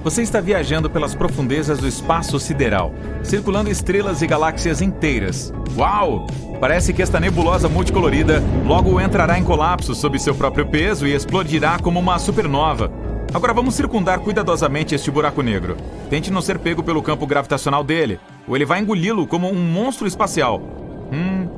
Você está viajando pelas profundezas do espaço sideral, circulando estrelas e galáxias inteiras. Uau! Parece que esta nebulosa multicolorida logo entrará em colapso sob seu próprio peso e explodirá como uma supernova. Agora vamos circundar cuidadosamente este buraco negro. Tente não ser pego pelo campo gravitacional dele, ou ele vai engoli-lo como um monstro espacial.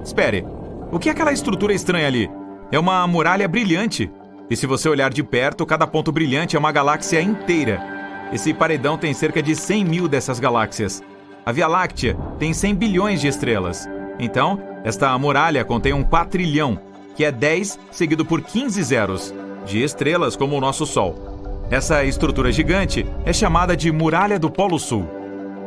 Espere. O que é aquela estrutura estranha ali? É uma muralha brilhante. E se você olhar de perto, cada ponto brilhante é uma galáxia inteira. Esse paredão tem cerca de 100 mil dessas galáxias. A Via Láctea tem 100 bilhões de estrelas. Então, esta muralha contém um quatrilhão, que é 10 seguido por 15 zeros, de estrelas como o nosso Sol. Essa estrutura gigante é chamada de Muralha do Polo Sul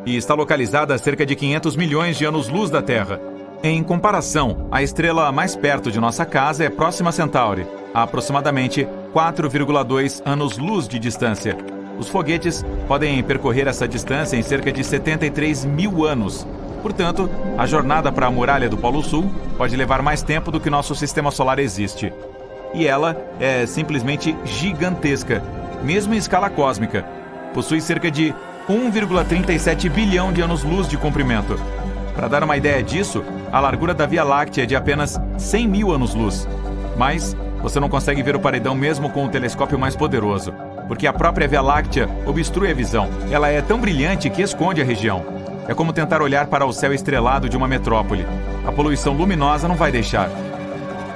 e está localizada a cerca de 500 milhões de anos-luz da Terra. Em comparação, a estrela mais perto de nossa casa é Próxima Centauri, a aproximadamente 4,2 anos-luz de distância. Os foguetes podem percorrer essa distância em cerca de 73 mil anos. Portanto, a jornada para a Muralha do Polo Sul pode levar mais tempo do que nosso sistema solar existe. E ela é simplesmente gigantesca, mesmo em escala cósmica. Possui cerca de 1,37 bilhão de anos-luz de comprimento. Para dar uma ideia disso, a largura da Via Láctea é de apenas 100 mil anos-luz. Mas você não consegue ver o paredão mesmo com o telescópio mais poderoso, porque a própria Via Láctea obstrui a visão. Ela é tão brilhante que esconde a região. É como tentar olhar para o céu estrelado de uma metrópole. A poluição luminosa não vai deixar.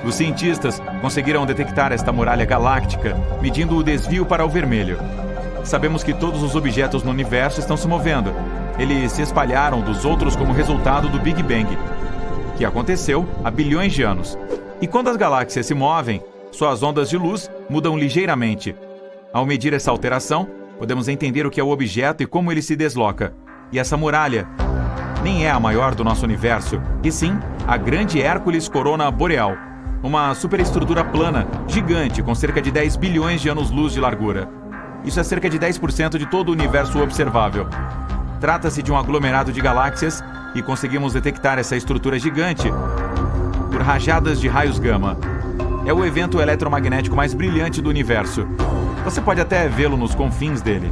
Os cientistas conseguiram detectar esta muralha galáctica, medindo o desvio para o vermelho. Sabemos que todos os objetos no universo estão se movendo. Eles se espalharam dos outros como resultado do Big Bang, que aconteceu há bilhões de anos. E quando as galáxias se movem, suas ondas de luz mudam ligeiramente. Ao medir essa alteração, podemos entender o que é o objeto e como ele se desloca. E essa muralha nem é a maior do nosso universo, e sim a Grande Hércules Corona Boreal, uma superestrutura plana, gigante, com cerca de 10 bilhões de anos-luz de largura. Isso é cerca de 10% de todo o universo observável. Trata-se de um aglomerado de galáxias e conseguimos detectar essa estrutura gigante por rajadas de raios gama. É o evento eletromagnético mais brilhante do universo. Você pode até vê-lo nos confins dele.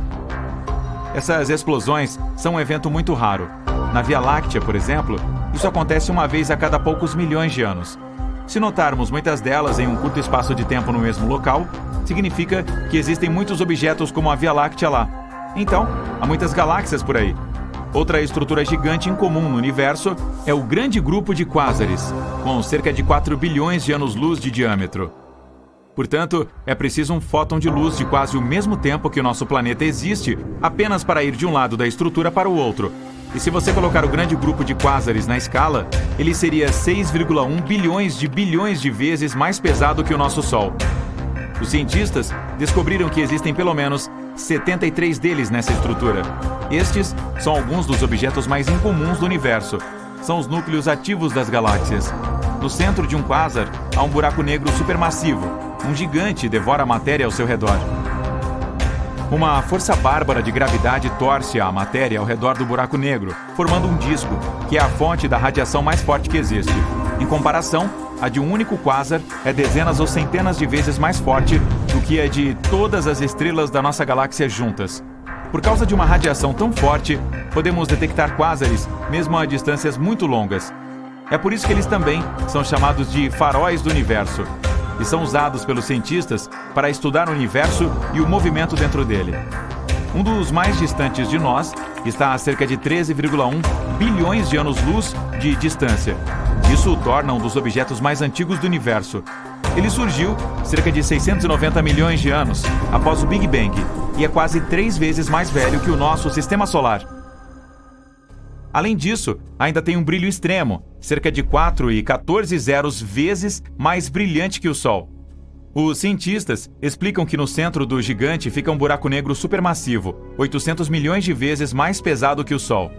Essas explosões são um evento muito raro. Na Via Láctea, por exemplo, isso acontece uma vez a cada poucos milhões de anos. Se notarmos muitas delas em um curto espaço de tempo no mesmo local, significa que existem muitos objetos como a Via Láctea lá. Então, há muitas galáxias por aí. Outra estrutura gigante incomum no universo é o Grande Grupo de Quásares, com cerca de 4 bilhões de anos-luz de diâmetro. Portanto, é preciso um fóton de luz de quase o mesmo tempo que o nosso planeta existe, apenas para ir de um lado da estrutura para o outro. E se você colocar o Grande Grupo de Quásares na escala, ele seria 6,1 bilhões de vezes mais pesado que o nosso Sol. Os cientistas descobriram que existem pelo menos 73 deles nessa estrutura. Estes são alguns dos objetos mais incomuns do universo. São os núcleos ativos das galáxias. No centro de um quásar há um buraco negro supermassivo. Um gigante devora a matéria ao seu redor. Uma força bárbara de gravidade torce a matéria ao redor do buraco negro, formando um disco, que é a fonte da radiação mais forte que existe. Em comparação, a de um único quásar é dezenas ou centenas de vezes mais forte do que a de todas as estrelas da nossa galáxia juntas. Por causa de uma radiação tão forte, podemos detectar quásares mesmo a distâncias muito longas. É por isso que eles também são chamados de faróis do universo, e são usados pelos cientistas para estudar o universo e o movimento dentro dele. Um dos mais distantes de nós está a cerca de 13,1 bilhões de anos-luz de distância. Isso o torna um dos objetos mais antigos do universo. Ele surgiu cerca de 690 milhões de anos após o Big Bang e é quase 3 vezes mais velho que o nosso sistema solar. Além disso, ainda tem um brilho extremo, cerca de 4,14 zeros vezes mais brilhante que o Sol. Os cientistas explicam que no centro do gigante fica um buraco negro supermassivo, 800 milhões de vezes mais pesado que o Sol.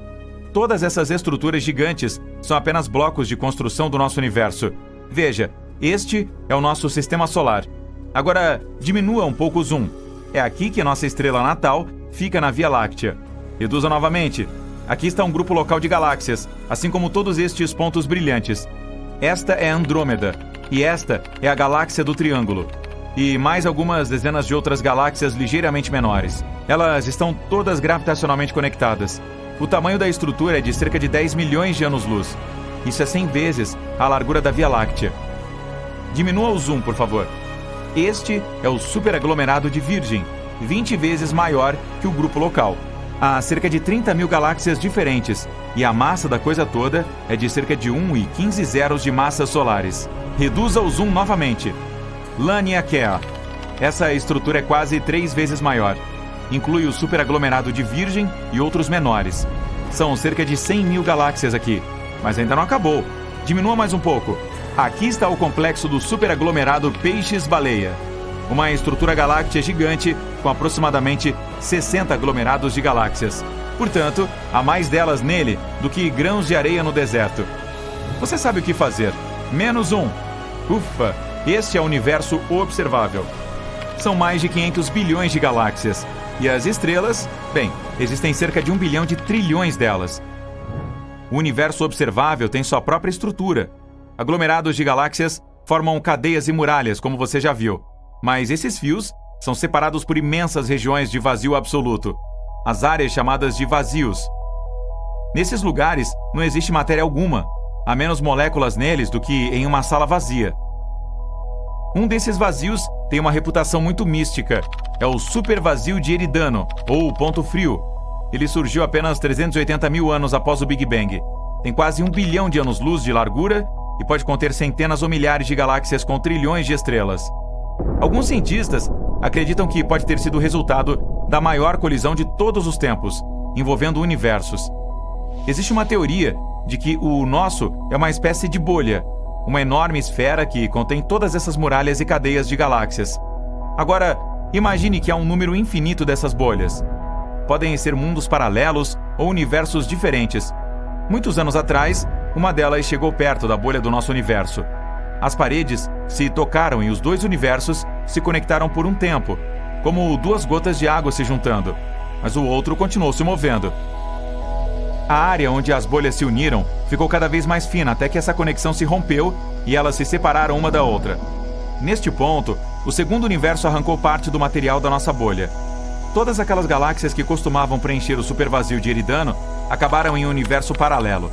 Todas essas estruturas gigantes são apenas blocos de construção do nosso universo. Veja, este é o nosso sistema solar. Agora, diminua um pouco o zoom. É aqui que nossa estrela natal fica na Via Láctea. Reduza novamente. Aqui está um grupo local de galáxias, assim como todos estes pontos brilhantes. Esta é Andrômeda, e esta é a galáxia do Triângulo, e mais algumas dezenas de outras galáxias ligeiramente menores. Elas estão todas gravitacionalmente conectadas. O tamanho da estrutura é de cerca de 10 milhões de anos-luz. Isso é 100 vezes a largura da Via Láctea. Diminua o zoom, por favor. Este é o superaglomerado de Virgem, 20 vezes maior que o grupo local. Há cerca de 30 mil galáxias diferentes, e a massa da coisa toda é de cerca de 1,15 zeros de massas solares. Reduza o zoom novamente. Laniakea. Essa estrutura é quase 3 vezes maior. Inclui o superaglomerado de Virgem e outros menores. São cerca de 100 mil galáxias aqui, mas ainda não acabou. Diminua mais um pouco. Aqui está o complexo do superaglomerado Peixes-Baleia. Uma estrutura galáctea gigante com aproximadamente 60 aglomerados de galáxias. Portanto, há mais delas nele do que grãos de areia no deserto. Você sabe o que fazer. Menos um. Ufa, este é o universo observável. São mais de 500 bilhões de galáxias. E as estrelas? Bem, existem cerca de 1 bilhão de trilhões delas. O universo observável tem sua própria estrutura. Aglomerados de galáxias formam cadeias e muralhas, como você já viu. Mas esses fios são separados por imensas regiões de vazio absoluto, as áreas chamadas de vazios. Nesses lugares não existe matéria alguma, há menos moléculas neles do que em uma sala vazia. Um desses vazios tem uma reputação muito mística. É o supervazio de Eridano, ou ponto frio. Ele surgiu apenas 380 mil anos após o Big Bang. Tem quase 1 bilhão de anos-luz de largura e pode conter centenas ou milhares de galáxias com trilhões de estrelas. Alguns cientistas acreditam que pode ter sido o resultado da maior colisão de todos os tempos, envolvendo universos. Existe uma teoria de que o nosso é uma espécie de bolha, uma enorme esfera que contém todas essas muralhas e cadeias de galáxias. Agora, imagine que há um número infinito dessas bolhas. Podem ser mundos paralelos ou universos diferentes. Muitos anos atrás, uma delas chegou perto da bolha do nosso universo. As paredes se tocaram e os dois universos se conectaram por um tempo, como duas gotas de água se juntando, mas o outro continuou se movendo. A área onde as bolhas se uniram ficou cada vez mais fina até que essa conexão se rompeu e elas se separaram uma da outra. Neste ponto, o segundo universo arrancou parte do material da nossa bolha. Todas aquelas galáxias que costumavam preencher o supervazio de Eridano acabaram em um universo paralelo.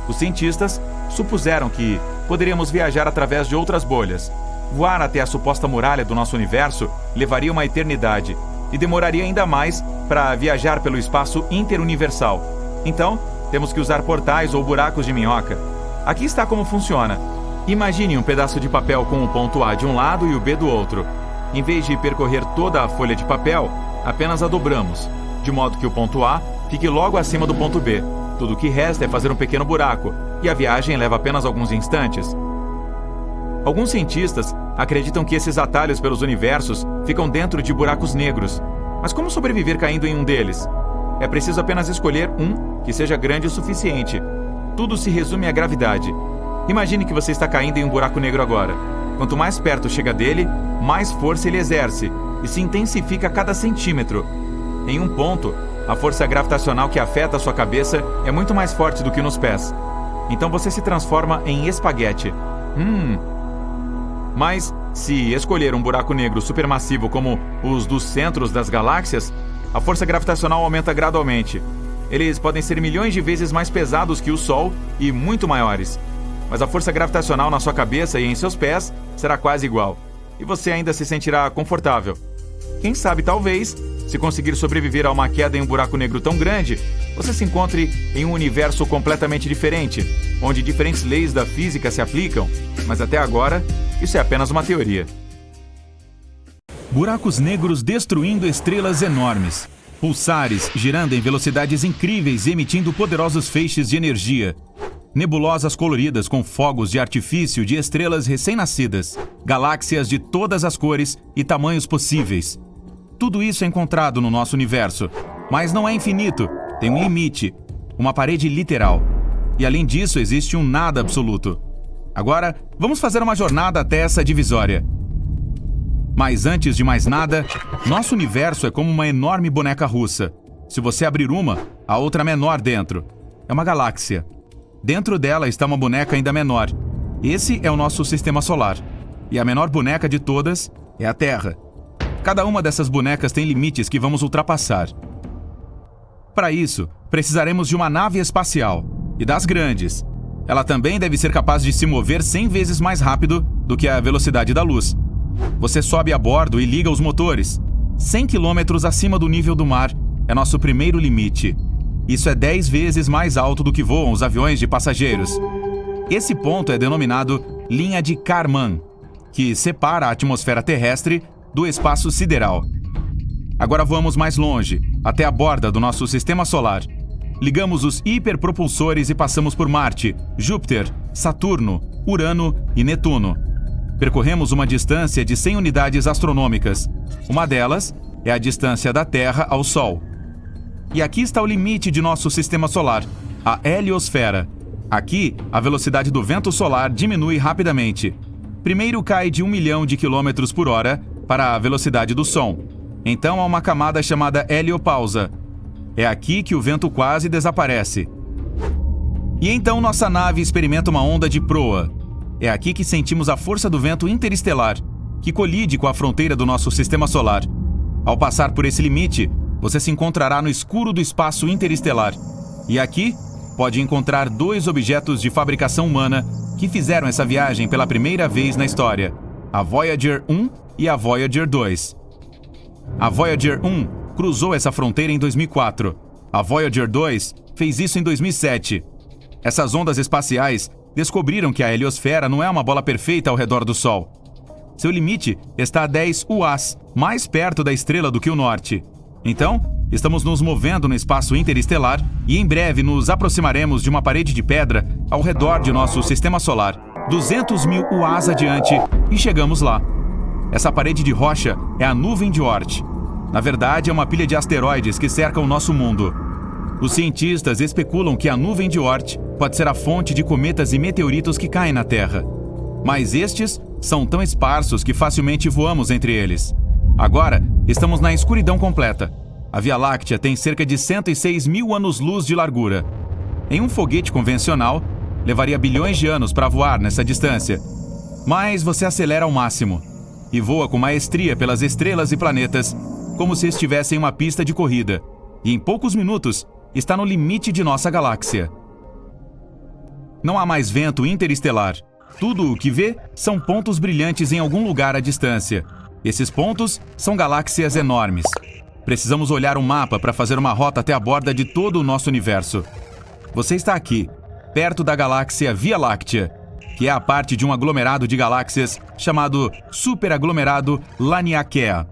Os cientistas supuseram que poderíamos viajar através de outras bolhas. Voar até a suposta muralha do nosso universo levaria uma eternidade e demoraria ainda mais para viajar pelo espaço interuniversal. Então, temos que usar portais ou buracos de minhoca. Aqui está como funciona. Imagine um pedaço de papel com o ponto A de um lado e o B do outro. Em vez de percorrer toda a folha de papel, apenas a dobramos, de modo que o ponto A fique logo acima do ponto B. Tudo o que resta é fazer um pequeno buraco, e a viagem leva apenas alguns instantes. Alguns cientistas acreditam que esses atalhos pelos universos ficam dentro de buracos negros. Mas como sobreviver caindo em um deles? É preciso apenas escolher um que seja grande o suficiente. Tudo se resume à gravidade. Imagine que você está caindo em um buraco negro agora. Quanto mais perto chega dele, mais força ele exerce e se intensifica a cada centímetro. Em um ponto, a força gravitacional que afeta a sua cabeça é muito mais forte do que nos pés. Então você se transforma em espaguete. Mas, se escolher um buraco negro supermassivo como os dos centros das galáxias, a força gravitacional aumenta gradualmente. Eles podem ser milhões de vezes mais pesados que o Sol e muito maiores. Mas a força gravitacional na sua cabeça e em seus pés será quase igual. E você ainda se sentirá confortável. Quem sabe, talvez, se conseguir sobreviver a uma queda em um buraco negro tão grande, você se encontre em um universo completamente diferente, onde diferentes leis da física se aplicam. Mas até agora, isso é apenas uma teoria. Buracos negros destruindo estrelas enormes. Pulsares girando em velocidades incríveis e emitindo poderosos feixes de energia. Nebulosas coloridas com fogos de artifício de estrelas recém-nascidas. Galáxias de todas as cores e tamanhos possíveis. Tudo isso é encontrado no nosso universo. Mas não é infinito. Tem um limite. Uma parede literal. E além disso, existe um nada absoluto. Agora, vamos fazer uma jornada até essa divisória. Mas antes de mais nada, nosso universo é como uma enorme boneca russa. Se você abrir uma, há outra menor dentro. É uma galáxia. Dentro dela está uma boneca ainda menor. Esse é o nosso sistema solar. E a menor boneca de todas é a Terra. Cada uma dessas bonecas tem limites que vamos ultrapassar. Para isso, precisaremos de uma nave espacial, e das grandes. Ela também deve ser capaz de se mover 100 vezes mais rápido do que a velocidade da luz. Você sobe a bordo e liga os motores. 100 km acima do nível do mar é nosso primeiro limite. Isso é 10 vezes mais alto do que voam os aviões de passageiros. Esse ponto é denominado linha de Kármán, que separa a atmosfera terrestre do espaço sideral. Agora voamos mais longe, até a borda do nosso sistema solar. Ligamos os hiperpropulsores e passamos por Marte, Júpiter, Saturno, Urano e Netuno. Percorremos uma distância de 100 unidades astronômicas. Uma delas é a distância da Terra ao Sol. E aqui está o limite de nosso sistema solar, a heliosfera. Aqui, a velocidade do vento solar diminui rapidamente. Primeiro cai de 1 milhão de quilômetros por hora para a velocidade do som. Então há uma camada chamada heliopausa. É aqui que o vento quase desaparece. E então nossa nave experimenta uma onda de proa. É aqui que sentimos a força do vento interestelar, que colide com a fronteira do nosso sistema solar. Ao passar por esse limite, você se encontrará no escuro do espaço interestelar. E aqui, pode encontrar 2 objetos de fabricação humana que fizeram essa viagem pela primeira vez na história: a Voyager 1 e a Voyager 2. A Voyager 1 cruzou essa fronteira em 2004. A Voyager 2 fez isso em 2007. Essas ondas espaciais descobriram que a heliosfera não é uma bola perfeita ao redor do Sol. Seu limite está a 10 UAs, mais perto da estrela do que o Norte. Então, estamos nos movendo no espaço interestelar e em breve nos aproximaremos de uma parede de pedra ao redor de nosso sistema solar, 200.000 UAs adiante, e chegamos lá. Essa parede de rocha é a nuvem de Oort. Na verdade, é uma pilha de asteroides que cerca o nosso mundo. Os cientistas especulam que a nuvem de Oort pode ser a fonte de cometas e meteoritos que caem na Terra. Mas estes são tão esparsos que facilmente voamos entre eles. Agora, estamos na escuridão completa. A Via Láctea tem cerca de 106.000 anos-luz de largura. Em um foguete convencional, levaria bilhões de anos para voar nessa distância. Mas você acelera ao máximo e voa com maestria pelas estrelas e planetas, como se estivesse em uma pista de corrida. E em poucos minutos, está no limite de nossa galáxia. Não há mais vento interestelar. Tudo o que vê são pontos brilhantes em algum lugar à distância. Esses pontos são galáxias enormes. Precisamos olhar um mapa para fazer uma rota até a borda de todo o nosso universo. Você está aqui, perto da galáxia Via Láctea, que é a parte de um aglomerado de galáxias chamado superaglomerado Laniakea.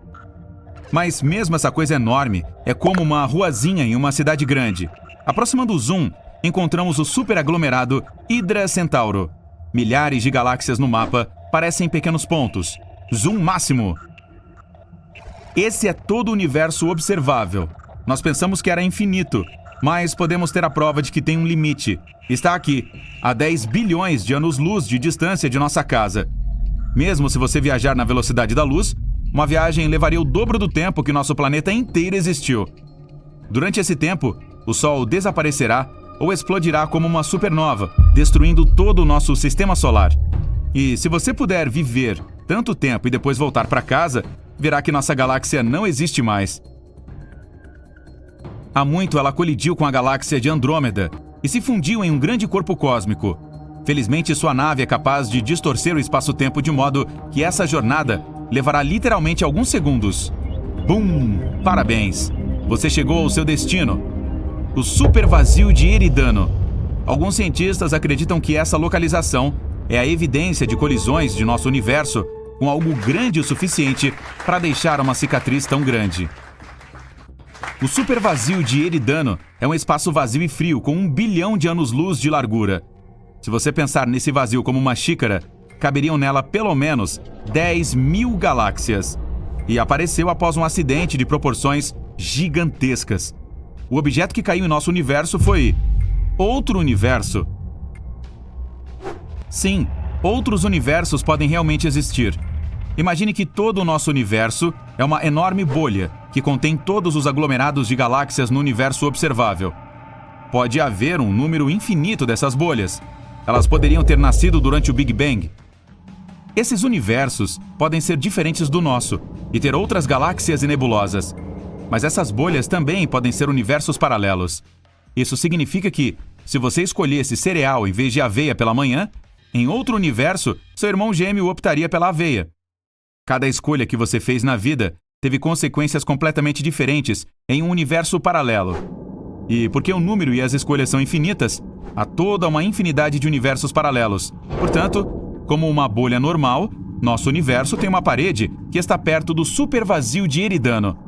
Mas mesmo essa coisa enorme é como uma ruazinha em uma cidade grande. Aproximando o zoom, encontramos o superaglomerado Hydra Centauro. Milhares de galáxias no mapa parecem pequenos pontos. Zoom máximo. Esse é todo o universo observável. Nós pensamos que era infinito, mas podemos ter a prova de que tem um limite. Está aqui, a 10 bilhões de anos-luz de distância de nossa casa. Mesmo se você viajar na velocidade da luz, uma viagem levaria o dobro do tempo que nosso planeta inteiro existiu. Durante esse tempo, o Sol desaparecerá ou explodirá como uma supernova, destruindo todo o nosso sistema solar. E se você puder viver tanto tempo e depois voltar para casa, verá que nossa galáxia não existe mais. Há muito ela colidiu com a galáxia de Andrômeda e se fundiu em um grande corpo cósmico. Felizmente, sua nave é capaz de distorcer o espaço-tempo de modo que essa jornada levará literalmente alguns segundos. Bum! Parabéns! Você chegou ao seu destino, o supervazio de Eridano. Alguns cientistas acreditam que essa localização é a evidência de colisões de nosso universo com algo grande o suficiente para deixar uma cicatriz tão grande. O supervazio de Eridano é um espaço vazio e frio com 1 bilhão de anos-luz de largura. Se você pensar nesse vazio como uma xícara, caberiam nela pelo menos 10.000 galáxias. E apareceu após um acidente de proporções gigantescas. O objeto que caiu em nosso universo foi outro universo. Sim, outros universos podem realmente existir. Imagine que todo o nosso universo é uma enorme bolha que contém todos os aglomerados de galáxias no universo observável. Pode haver um número infinito dessas bolhas. Elas poderiam ter nascido durante o Big Bang. Esses universos podem ser diferentes do nosso e ter outras galáxias e nebulosas. Mas essas bolhas também podem ser universos paralelos. Isso significa que, se você escolhesse cereal em vez de aveia pela manhã, em outro universo, seu irmão gêmeo optaria pela aveia. Cada escolha que você fez na vida teve consequências completamente diferentes em um universo paralelo. E porque o número e as escolhas são infinitas, há toda uma infinidade de universos paralelos. Portanto, como uma bolha normal, nosso universo tem uma parede que está perto do supervazio de Eridano.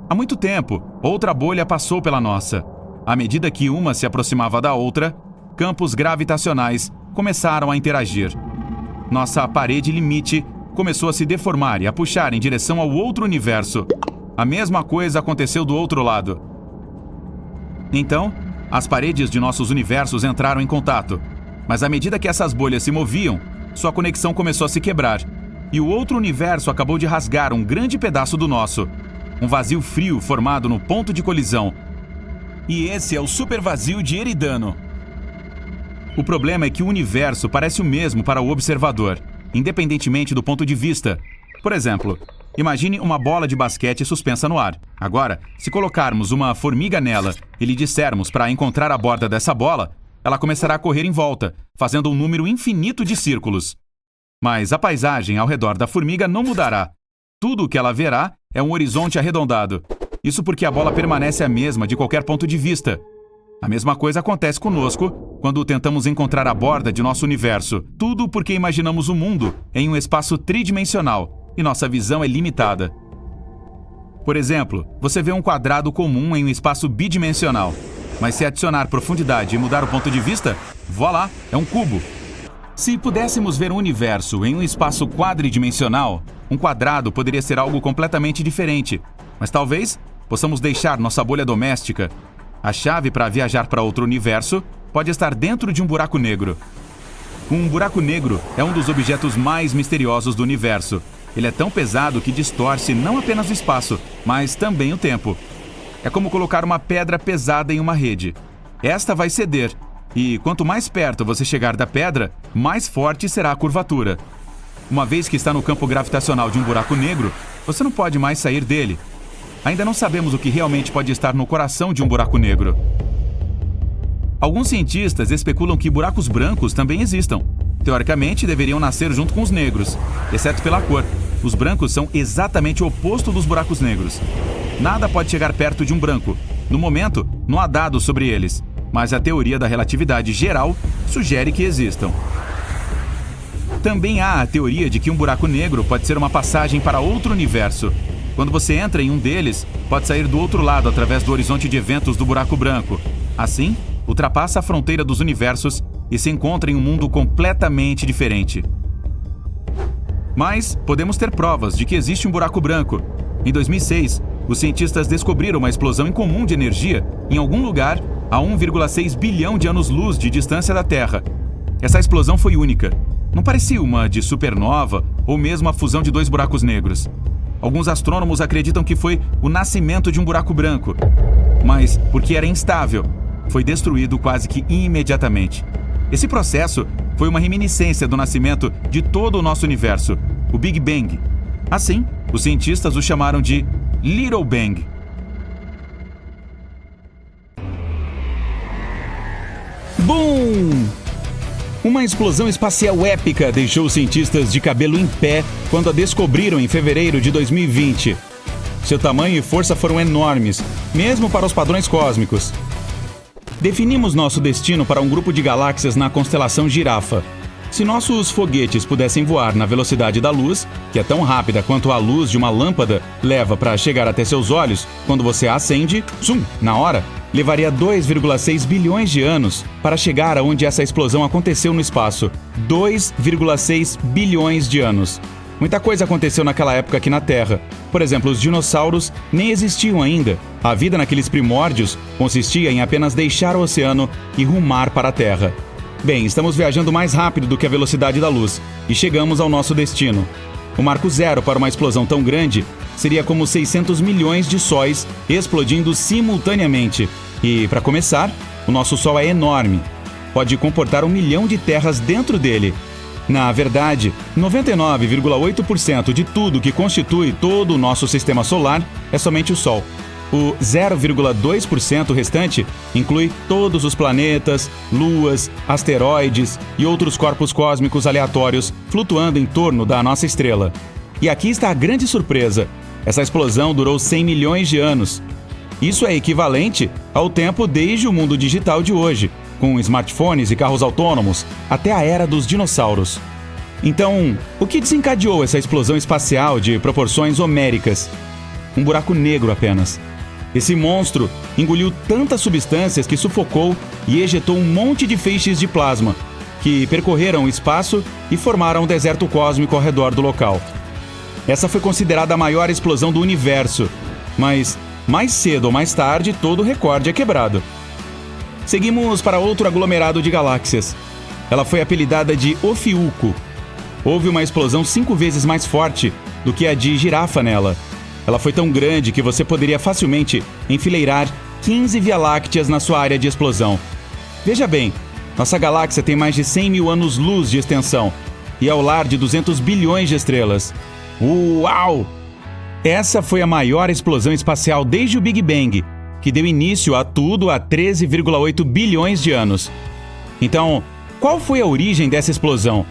Há muito tempo, outra bolha passou pela nossa. À medida que uma se aproximava da outra, campos gravitacionais começaram a interagir. Nossa parede limite começou a se deformar e a puxar em direção ao outro universo. A mesma coisa aconteceu do outro lado. Então, as paredes de nossos universos entraram em contato. Mas à medida que essas bolhas se moviam, sua conexão começou a se quebrar. E o outro universo acabou de rasgar um grande pedaço do nosso. Um vazio frio formado no ponto de colisão. E esse é o supervazio de Eridano. O problema é que o universo parece o mesmo para o observador, independentemente do ponto de vista. Por exemplo, imagine uma bola de basquete suspensa no ar. Agora, se colocarmos uma formiga nela e lhe dissermos para encontrar a borda dessa bola, ela começará a correr em volta, fazendo um número infinito de círculos. Mas a paisagem ao redor da formiga não mudará. Tudo o que ela verá é um horizonte arredondado. Isso porque a bola permanece a mesma de qualquer ponto de vista. A mesma coisa acontece conosco quando tentamos encontrar a borda de nosso universo. Tudo porque imaginamos o mundo em um espaço tridimensional e nossa visão é limitada. Por exemplo, você vê um quadrado comum em um espaço bidimensional. Mas se adicionar profundidade e mudar o ponto de vista, voilá, é um cubo. Se pudéssemos ver um universo em um espaço quadridimensional, um quadrado poderia ser algo completamente diferente. Mas talvez possamos deixar nossa bolha doméstica. A chave para viajar para outro universo pode estar dentro de um buraco negro. Um buraco negro é um dos objetos mais misteriosos do universo. Ele é tão pesado que distorce não apenas o espaço, mas também o tempo. É como colocar uma pedra pesada em uma rede. Esta vai ceder, e quanto mais perto você chegar da pedra, mais forte será a curvatura. Uma vez que está no campo gravitacional de um buraco negro, você não pode mais sair dele. Ainda não sabemos o que realmente pode estar no coração de um buraco negro. Alguns cientistas especulam que buracos brancos também existam. Teoricamente, deveriam nascer junto com os negros, exceto pela cor. Os brancos são exatamente o oposto dos buracos negros. Nada pode chegar perto de um branco. No momento, não há dados sobre eles, mas a teoria da relatividade geral sugere que existam. Também há a teoria de que um buraco negro pode ser uma passagem para outro universo. Quando você entra em um deles, pode sair do outro lado através do horizonte de eventos do buraco branco. Assim, ultrapassa a fronteira dos universos e se encontra em um mundo completamente diferente. Mas podemos ter provas de que existe um buraco branco. Em 2006, os cientistas descobriram uma explosão incomum de energia em algum lugar a 1,6 bilhão de anos-luz de distância da Terra. Essa explosão foi única. Não parecia uma de supernova ou mesmo a fusão de dois buracos negros. Alguns astrônomos acreditam que foi o nascimento de um buraco branco. Mas, porque era instável, foi destruído quase que imediatamente. Esse processo foi uma reminiscência do nascimento de todo o nosso universo, o Big Bang. Assim, os cientistas o chamaram de Little Bang. Boom! Uma explosão espacial épica deixou os cientistas de cabelo em pé quando a descobriram em fevereiro de 2020. Seu tamanho e força foram enormes, mesmo para os padrões cósmicos. Definimos nosso destino para um grupo de galáxias na constelação Girafa. Se nossos foguetes pudessem voar na velocidade da luz, que é tão rápida quanto a luz de uma lâmpada leva para chegar até seus olhos quando você a acende, na hora, levaria 2,6 bilhões de anos para chegar aonde essa explosão aconteceu no espaço. 2,6 bilhões de anos. Muita coisa aconteceu naquela época aqui na Terra. Por exemplo, os dinossauros nem existiam ainda. A vida naqueles primórdios consistia em apenas deixar o oceano e rumar para a Terra. Bem, estamos viajando mais rápido do que a velocidade da luz e chegamos ao nosso destino. O marco zero para uma explosão tão grande seria como 600 milhões de sóis explodindo simultaneamente. E, para começar, o nosso Sol é enorme. Pode comportar 1 milhão de terras dentro dele. Na verdade, 99,8% de tudo que constitui todo o nosso sistema solar é somente o Sol. O 0,2% restante inclui todos os planetas, luas, asteroides e outros corpos cósmicos aleatórios flutuando em torno da nossa estrela. E aqui está a grande surpresa. Essa explosão durou 100 milhões de anos. Isso é equivalente ao tempo desde o mundo digital de hoje, com smartphones e carros autônomos, até a era dos dinossauros. Então, o que desencadeou essa explosão espacial de proporções homéricas? Um buraco negro apenas. Esse monstro engoliu tantas substâncias que sufocou e ejetou um monte de feixes de plasma, que percorreram o espaço e formaram um deserto cósmico ao redor do local. Essa foi considerada a maior explosão do universo, mas mais cedo ou mais tarde todo o recorde é quebrado. Seguimos para outro aglomerado de galáxias. Ela foi apelidada de Ofiuco. Houve uma explosão 5 vezes mais forte do que a de Girafa nela. Ela foi tão grande que você poderia facilmente enfileirar 15 Via-Lácteas na sua área de explosão. Veja bem, nossa galáxia tem mais de 100 mil anos-luz de extensão e é o lar de 200 bilhões de estrelas. Uau! Essa foi a maior explosão espacial desde o Big Bang, que deu início a tudo há 13,8 bilhões de anos. Então, qual foi a origem dessa explosão?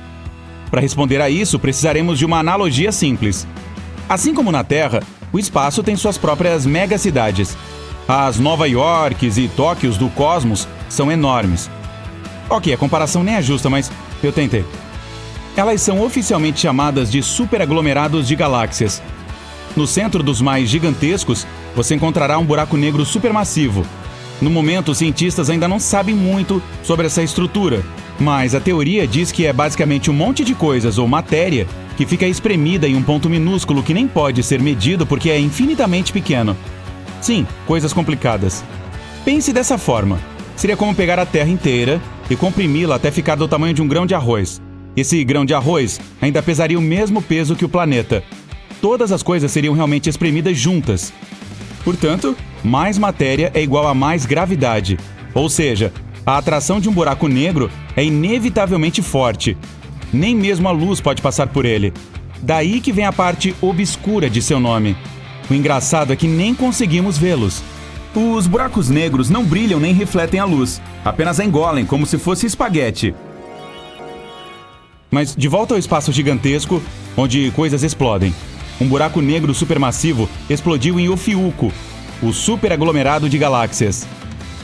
Para responder a isso, precisaremos de uma analogia simples. Assim como na Terra, o espaço tem suas próprias megacidades. As Nova Yorks e Tóquios do cosmos são enormes. Ok, a comparação nem é justa, mas eu tentei. Elas são oficialmente chamadas de superaglomerados de galáxias. No centro dos mais gigantescos, você encontrará um buraco negro supermassivo. No momento, os cientistas ainda não sabem muito sobre essa estrutura, mas a teoria diz que é basicamente um monte de coisas ou matéria que fica espremida em um ponto minúsculo que nem pode ser medido porque é infinitamente pequeno. Sim, coisas complicadas. Pense dessa forma. Seria como pegar a Terra inteira e comprimi-la até ficar do tamanho de um grão de arroz. Esse grão de arroz ainda pesaria o mesmo peso que o planeta. Todas as coisas seriam realmente espremidas juntas. Portanto, mais matéria é igual a mais gravidade. Ou seja, a atração de um buraco negro é inevitavelmente forte. Nem mesmo a luz pode passar por ele. Daí que vem a parte obscura de seu nome. O engraçado é que nem conseguimos vê-los. Os buracos negros não brilham nem refletem a luz, apenas a engolem como se fosse espaguete. Mas de volta ao espaço gigantesco, onde coisas explodem. Um buraco negro supermassivo explodiu em Ofiuco, o superaglomerado de galáxias.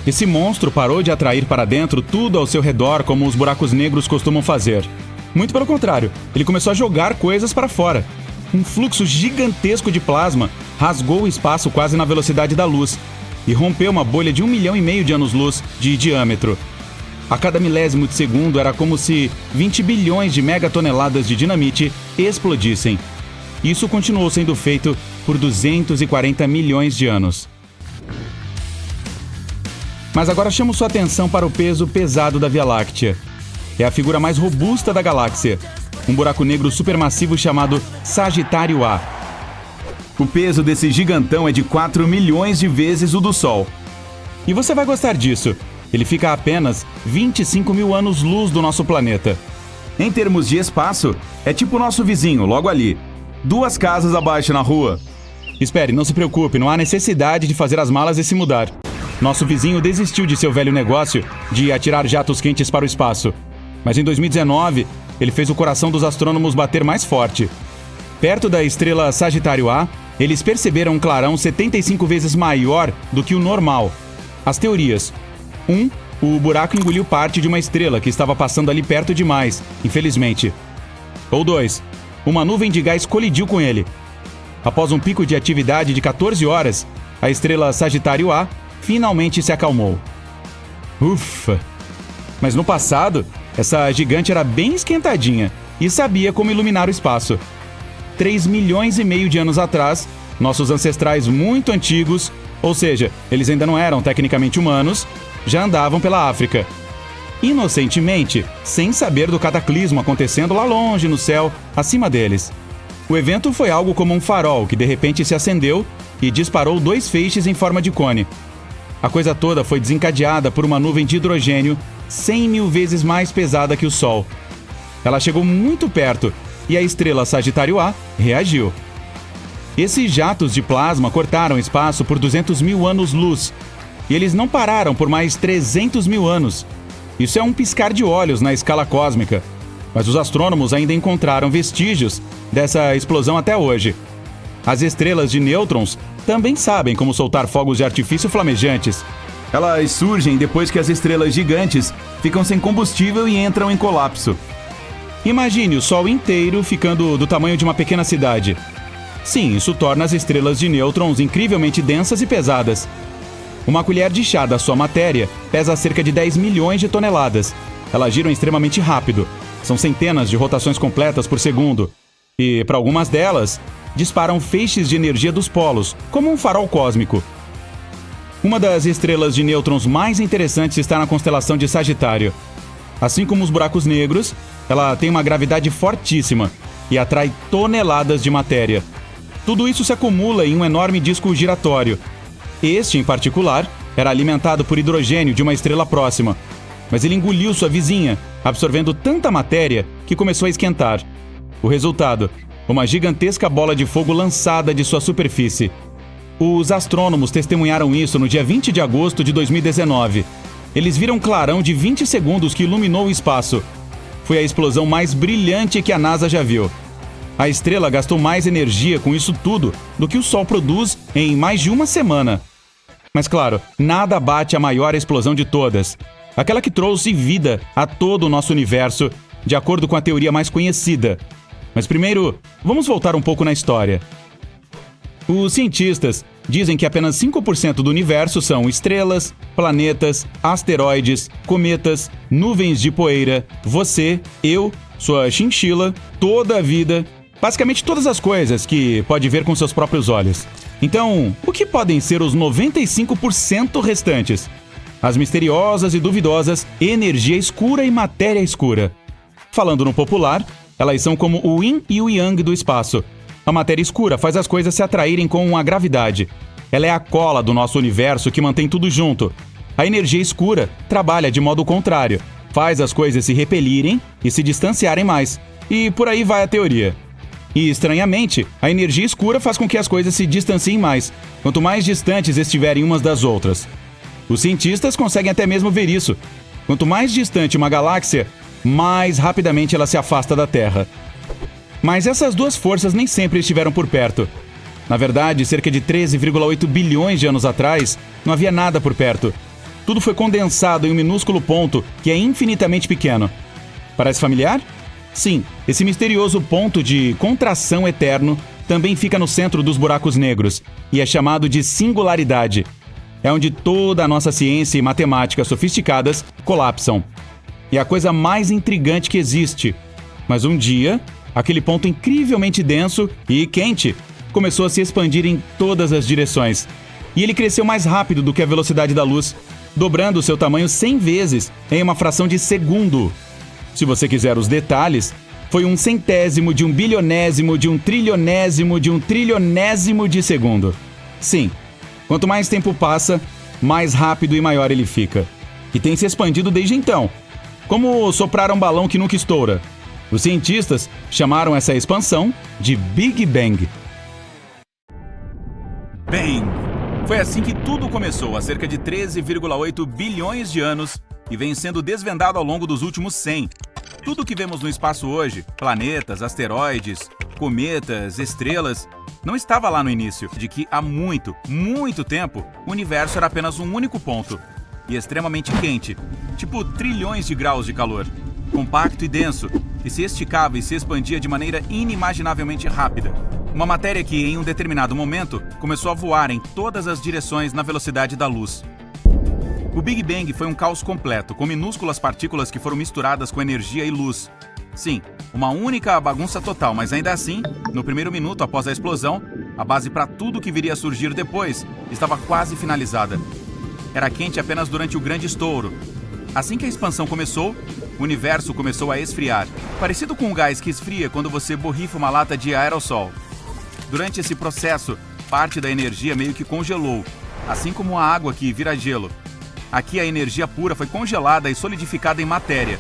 Esse monstro parou de atrair para dentro tudo ao seu redor como os buracos negros costumam fazer. Muito pelo contrário, ele começou a jogar coisas para fora. Um fluxo gigantesco de plasma rasgou o espaço quase na velocidade da luz e rompeu uma bolha de 1,5 milhão de anos-luz de diâmetro. A cada milésimo de segundo era como se 20 bilhões de megatoneladas de dinamite explodissem. Isso continuou sendo feito por 240 milhões de anos. Mas agora chamo sua atenção para o peso pesado da Via Láctea. É a figura mais robusta da galáxia, um buraco negro supermassivo chamado Sagitário A. O peso desse gigantão é de 4 milhões de vezes o do Sol. E você vai gostar disso. Ele fica a apenas 25 mil anos-luz do nosso planeta. Em termos de espaço, é tipo o nosso vizinho, logo ali. 2 casas abaixo na rua. Espere, não se preocupe, não há necessidade de fazer as malas e se mudar. Nosso vizinho desistiu de seu velho negócio de atirar jatos quentes para o espaço. Mas em 2019, ele fez o coração dos astrônomos bater mais forte. Perto da estrela Sagitário A, eles perceberam um clarão 75 vezes maior do que o normal. As teorias. 1. O buraco engoliu parte de uma estrela que estava passando ali perto demais, infelizmente. Ou 2. Uma nuvem de gás colidiu com ele. Após um pico de atividade de 14 horas, a estrela Sagitário A finalmente se acalmou. Ufa! Mas no passado, essa gigante era bem esquentadinha e sabia como iluminar o espaço. 3,5 milhões de anos atrás, nossos ancestrais muito antigos, ou seja, eles ainda não eram tecnicamente humanos, já andavam pela África. Inocentemente, sem saber do cataclismo acontecendo lá longe no céu, acima deles. O evento foi algo como um farol que de repente se acendeu e disparou 2 feixes em forma de cone. A coisa toda foi desencadeada por uma nuvem de hidrogênio 100 mil vezes mais pesada que o Sol. Ela chegou muito perto e a estrela Sagitário A reagiu. Esses jatos de plasma cortaram espaço por 200 mil anos-luz. E eles não pararam por mais 300 mil anos. Isso é um piscar de olhos na escala cósmica. Mas os astrônomos ainda encontraram vestígios dessa explosão até hoje. As estrelas de nêutrons também sabem como soltar fogos de artifício flamejantes. Elas surgem depois que as estrelas gigantes ficam sem combustível e entram em colapso. Imagine o Sol inteiro ficando do tamanho de uma pequena cidade. Sim, isso torna as estrelas de nêutrons incrivelmente densas e pesadas. Uma colher de chá da sua matéria pesa cerca de 10 milhões de toneladas. Elas giram extremamente rápido. São centenas de rotações completas por segundo. E, para algumas delas, disparam feixes de energia dos polos, como um farol cósmico. Uma das estrelas de nêutrons mais interessantes está na constelação de Sagitário. Assim como os buracos negros, ela tem uma gravidade fortíssima e atrai toneladas de matéria. Tudo isso se acumula em um enorme disco giratório. Este, em particular, era alimentado por hidrogênio de uma estrela próxima. Mas ele engoliu sua vizinha, absorvendo tanta matéria que começou a esquentar. O resultado: uma gigantesca bola de fogo lançada de sua superfície. Os astrônomos testemunharam isso no dia 20 de agosto de 2019. Eles viram um clarão de 20 segundos que iluminou o espaço. Foi a explosão mais brilhante que a NASA já viu. A estrela gastou mais energia com isso tudo do que o Sol produz em mais de uma semana. Mas claro, nada bate a maior explosão de todas. Aquela que trouxe vida a todo o nosso universo, de acordo com a teoria mais conhecida. Mas primeiro, vamos voltar um pouco na história. Os cientistas dizem que apenas 5% do universo são estrelas, planetas, asteroides, cometas, nuvens de poeira, você, eu, sua chinchila, toda a vida, basicamente todas as coisas que pode ver com seus próprios olhos. Então, o que podem ser os 95% restantes? As misteriosas e duvidosas energia escura e matéria escura. Falando no popular, elas são como o yin e o yang do espaço. A matéria escura faz as coisas se atraírem com a gravidade. Ela é a cola do nosso universo que mantém tudo junto. A energia escura trabalha de modo contrário. Faz as coisas se repelirem e se distanciarem mais. E por aí vai a teoria. E, estranhamente, a energia escura faz com que as coisas se distanciem mais, quanto mais distantes estiverem umas das outras. Os cientistas conseguem até mesmo ver isso. Quanto mais distante uma galáxia, mais rapidamente ela se afasta da Terra. Mas essas duas forças nem sempre estiveram por perto. Na verdade, cerca de 13,8 bilhões de anos atrás, não havia nada por perto. Tudo foi condensado em um minúsculo ponto que é infinitamente pequeno. Parece familiar? Sim, esse misterioso ponto de contração eterno também fica no centro dos buracos negros e é chamado de singularidade. É onde toda a nossa ciência e matemática sofisticadas colapsam. É a coisa mais intrigante que existe. Mas um dia, aquele ponto incrivelmente denso e quente começou a se expandir em todas as direções. E ele cresceu mais rápido do que a velocidade da luz, dobrando seu tamanho 100 vezes em uma fração de segundo. Se você quiser os detalhes, foi 1/100º de 1/bilionésimo de 1/trilionésimo de 1/trilionésimo de segundo. Sim, quanto mais tempo passa, mais rápido e maior ele fica. E tem se expandido desde então. Como soprar um balão que nunca estoura. Os cientistas chamaram essa expansão de Big Bang. Bang! Foi assim que tudo começou há cerca de 13,8 bilhões de anos e vem sendo desvendado ao longo dos últimos 100. Tudo que vemos no espaço hoje, planetas, asteroides, cometas, estrelas, não estava lá no início, de que há muito, muito tempo, o universo era apenas um único ponto. E extremamente quente, tipo trilhões de graus de calor. Compacto e denso, que se esticava e se expandia de maneira inimaginavelmente rápida. Uma matéria que, em um determinado momento, começou a voar em todas as direções na velocidade da luz. O Big Bang foi um caos completo, com minúsculas partículas que foram misturadas com energia e luz. Sim, uma única bagunça total, mas ainda assim, no primeiro minuto após a explosão, a base para tudo que viria a surgir depois estava quase finalizada. Era quente apenas durante o grande estouro. Assim que a expansão começou, o universo começou a esfriar, parecido com um gás que esfria quando você borrifa uma lata de aerossol. Durante esse processo, parte da energia meio que congelou, assim como a água que vira gelo. Aqui a energia pura foi congelada e solidificada em matéria.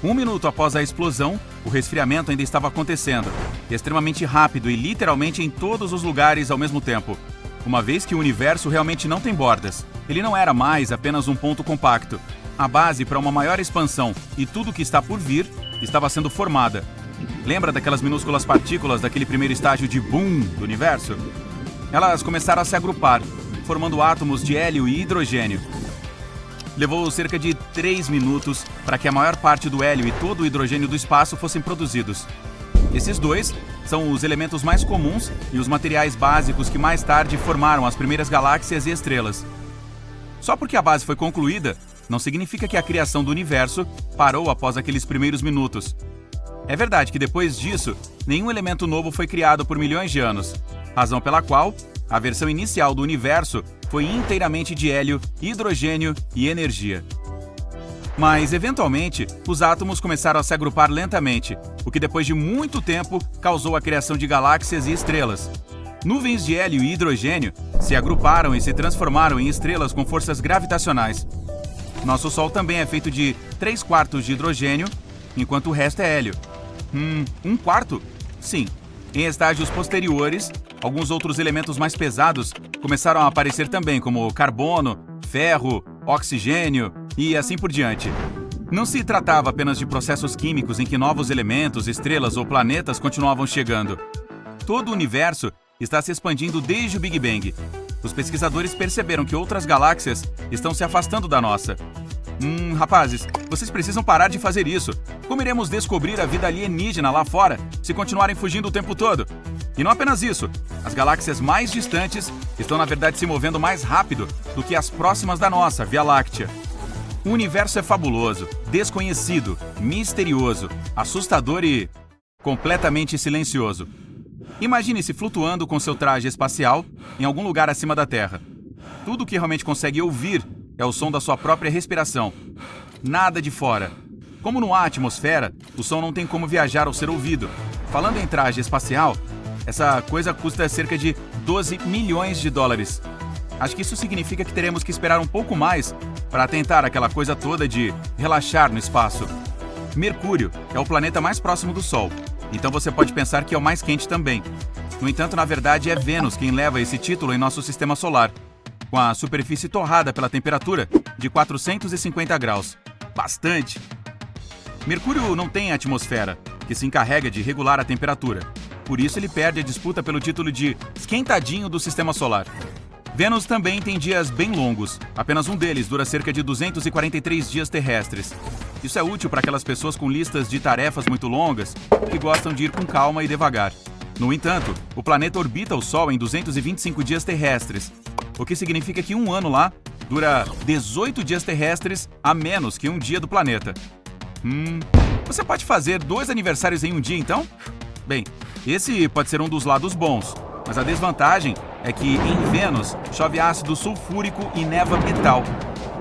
Um minuto após a explosão, o resfriamento ainda estava acontecendo, extremamente rápido e literalmente em todos os lugares ao mesmo tempo. Uma vez que o universo realmente não tem bordas, ele não era mais apenas um ponto compacto. A base para uma maior expansão e tudo que está por vir estava sendo formada. Lembra daquelas minúsculas partículas daquele primeiro estágio de boom do universo? Elas começaram a se agrupar, formando átomos de hélio e hidrogênio. Levou cerca de 3 minutos para que a maior parte do hélio e todo o hidrogênio do espaço fossem produzidos. Esses dois são os elementos mais comuns e os materiais básicos que mais tarde formaram as primeiras galáxias e estrelas. Só porque a base foi concluída, não significa que a criação do universo parou após aqueles primeiros minutos. É verdade que depois disso, nenhum elemento novo foi criado por milhões de anos, razão pela qual a versão inicial do universo foi inteiramente de hélio, hidrogênio e energia. Mas, eventualmente, os átomos começaram a se agrupar lentamente, o que depois de muito tempo causou a criação de galáxias e estrelas. Nuvens de hélio e hidrogênio se agruparam e se transformaram em estrelas com forças gravitacionais. Nosso Sol também é feito de 3/4 de hidrogênio, enquanto o resto é hélio. 1/4? Sim. Em estágios posteriores, alguns outros elementos mais pesados começaram a aparecer também, como carbono, ferro, oxigênio e assim por diante. Não se tratava apenas de processos químicos em que novos elementos, estrelas ou planetas continuavam chegando. Todo o universo está se expandindo desde o Big Bang. Os pesquisadores perceberam que outras galáxias estão se afastando da nossa. Rapazes, vocês precisam parar de fazer isso. Como iremos descobrir a vida alienígena lá fora se continuarem fugindo o tempo todo? E não apenas isso, as galáxias mais distantes estão na verdade se movendo mais rápido do que as próximas da nossa, Via Láctea. O universo é fabuloso, desconhecido, misterioso, assustador e completamente silencioso. Imagine-se flutuando com seu traje espacial em algum lugar acima da Terra. Tudo o que realmente consegue ouvir é o som da sua própria respiração. Nada de fora. Como não há atmosfera, o som não tem como viajar ao ser ouvido. Falando em traje espacial, essa coisa custa cerca de 12 milhões de dólares. Acho que isso significa que teremos que esperar um pouco mais para tentar aquela coisa toda de relaxar no espaço. Mercúrio é o planeta mais próximo do Sol, então você pode pensar que é o mais quente também. No entanto, na verdade, é Vênus quem leva esse título em nosso sistema solar, com a superfície torrada pela temperatura de 450 graus. Bastante! Mercúrio não tem atmosfera, que se encarrega de regular a temperatura. Por isso ele perde a disputa pelo título de esquentadinho do sistema solar. Vênus também tem dias bem longos. Apenas um deles dura cerca de 243 dias terrestres. Isso é útil para aquelas pessoas com listas de tarefas muito longas que gostam de ir com calma e devagar. No entanto, o planeta orbita o Sol em 225 dias terrestres, o que significa que um ano lá dura 18 dias terrestres a menos que um dia do planeta. Você pode fazer 2 aniversários em um dia, então? Bem, esse pode ser um dos lados bons, mas a desvantagem é que em Vênus chove ácido sulfúrico e neva metal.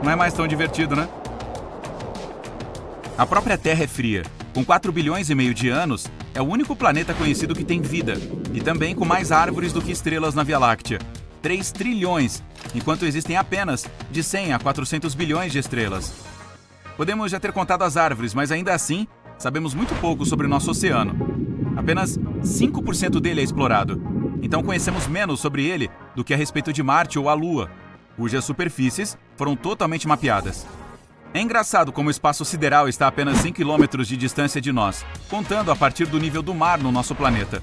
Não é mais tão divertido, né? A própria Terra é fria. Com 4 bilhões e meio de anos, é o único planeta conhecido que tem vida, e também com mais árvores do que estrelas na Via Láctea. 3 trilhões, enquanto existem apenas de 100 a 400 bilhões de estrelas. Podemos já ter contado as árvores, mas ainda assim, sabemos muito pouco sobre o nosso oceano. Apenas 5% dele é explorado, então conhecemos menos sobre ele do que a respeito de Marte ou a Lua, cujas superfícies foram totalmente mapeadas. É engraçado como o espaço sideral está a apenas 100 km de distância de nós, contando a partir do nível do mar no nosso planeta.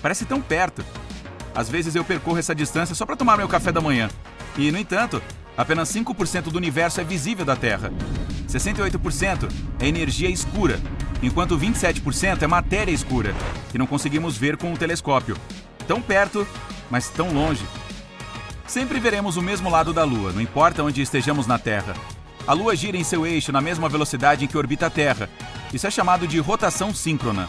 Parece tão perto. Às vezes eu percorro essa distância só para tomar meu café da manhã. E, no entanto, apenas 5% do universo é visível da Terra. 68% é energia escura, enquanto 27% é matéria escura, que não conseguimos ver com o telescópio. Tão perto, mas tão longe. Sempre veremos o mesmo lado da Lua, não importa onde estejamos na Terra. A Lua gira em seu eixo na mesma velocidade em que orbita a Terra. Isso é chamado de rotação síncrona.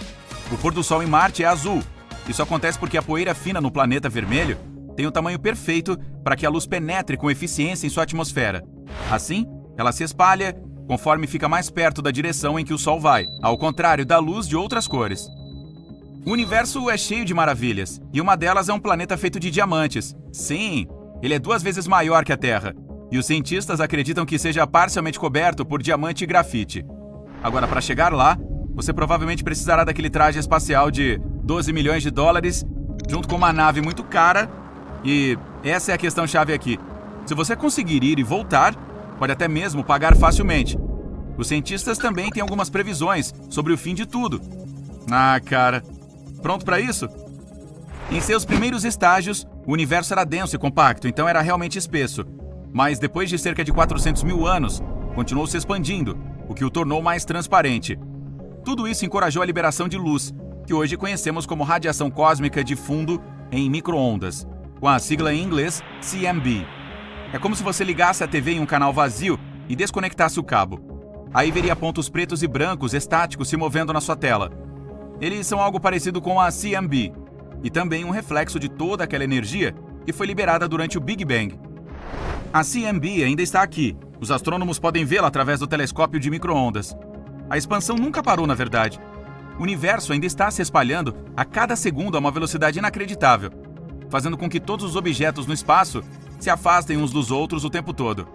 O pôr do Sol em Marte é azul. Isso acontece porque a poeira fina no planeta vermelho tem o tamanho perfeito para que a luz penetre com eficiência em sua atmosfera. Assim, ela se espalha conforme fica mais perto da direção em que o Sol vai, ao contrário da luz de outras cores. O universo é cheio de maravilhas, e uma delas é um planeta feito de diamantes. Sim, ele é 2 vezes maior que a Terra, e os cientistas acreditam que seja parcialmente coberto por diamante e grafite. Agora, para chegar lá, você provavelmente precisará daquele traje espacial de 12 milhões de dólares, junto com uma nave muito cara. E essa é a questão-chave aqui. Se você conseguir ir e voltar, pode até mesmo pagar facilmente. Os cientistas também têm algumas previsões sobre o fim de tudo. Ah, cara. Pronto para isso? Em seus primeiros estágios, o universo era denso e compacto, então era realmente espesso. Mas depois de cerca de 400 mil anos, continuou se expandindo, o que o tornou mais transparente. Tudo isso encorajou a liberação de luz, que hoje conhecemos como radiação cósmica de fundo em micro-ondas, com a sigla em inglês CMB. É como se você ligasse a TV em um canal vazio e desconectasse o cabo. Aí veria pontos pretos e brancos estáticos se movendo na sua tela. Eles são algo parecido com a CMB, e também um reflexo de toda aquela energia que foi liberada durante o Big Bang. A CMB ainda está aqui. Os astrônomos podem vê-la através do telescópio de micro-ondas. A expansão nunca parou, na verdade. O universo ainda está se espalhando a cada segundo a uma velocidade inacreditável, fazendo com que todos os objetos no espaço se afastem uns dos outros o tempo todo.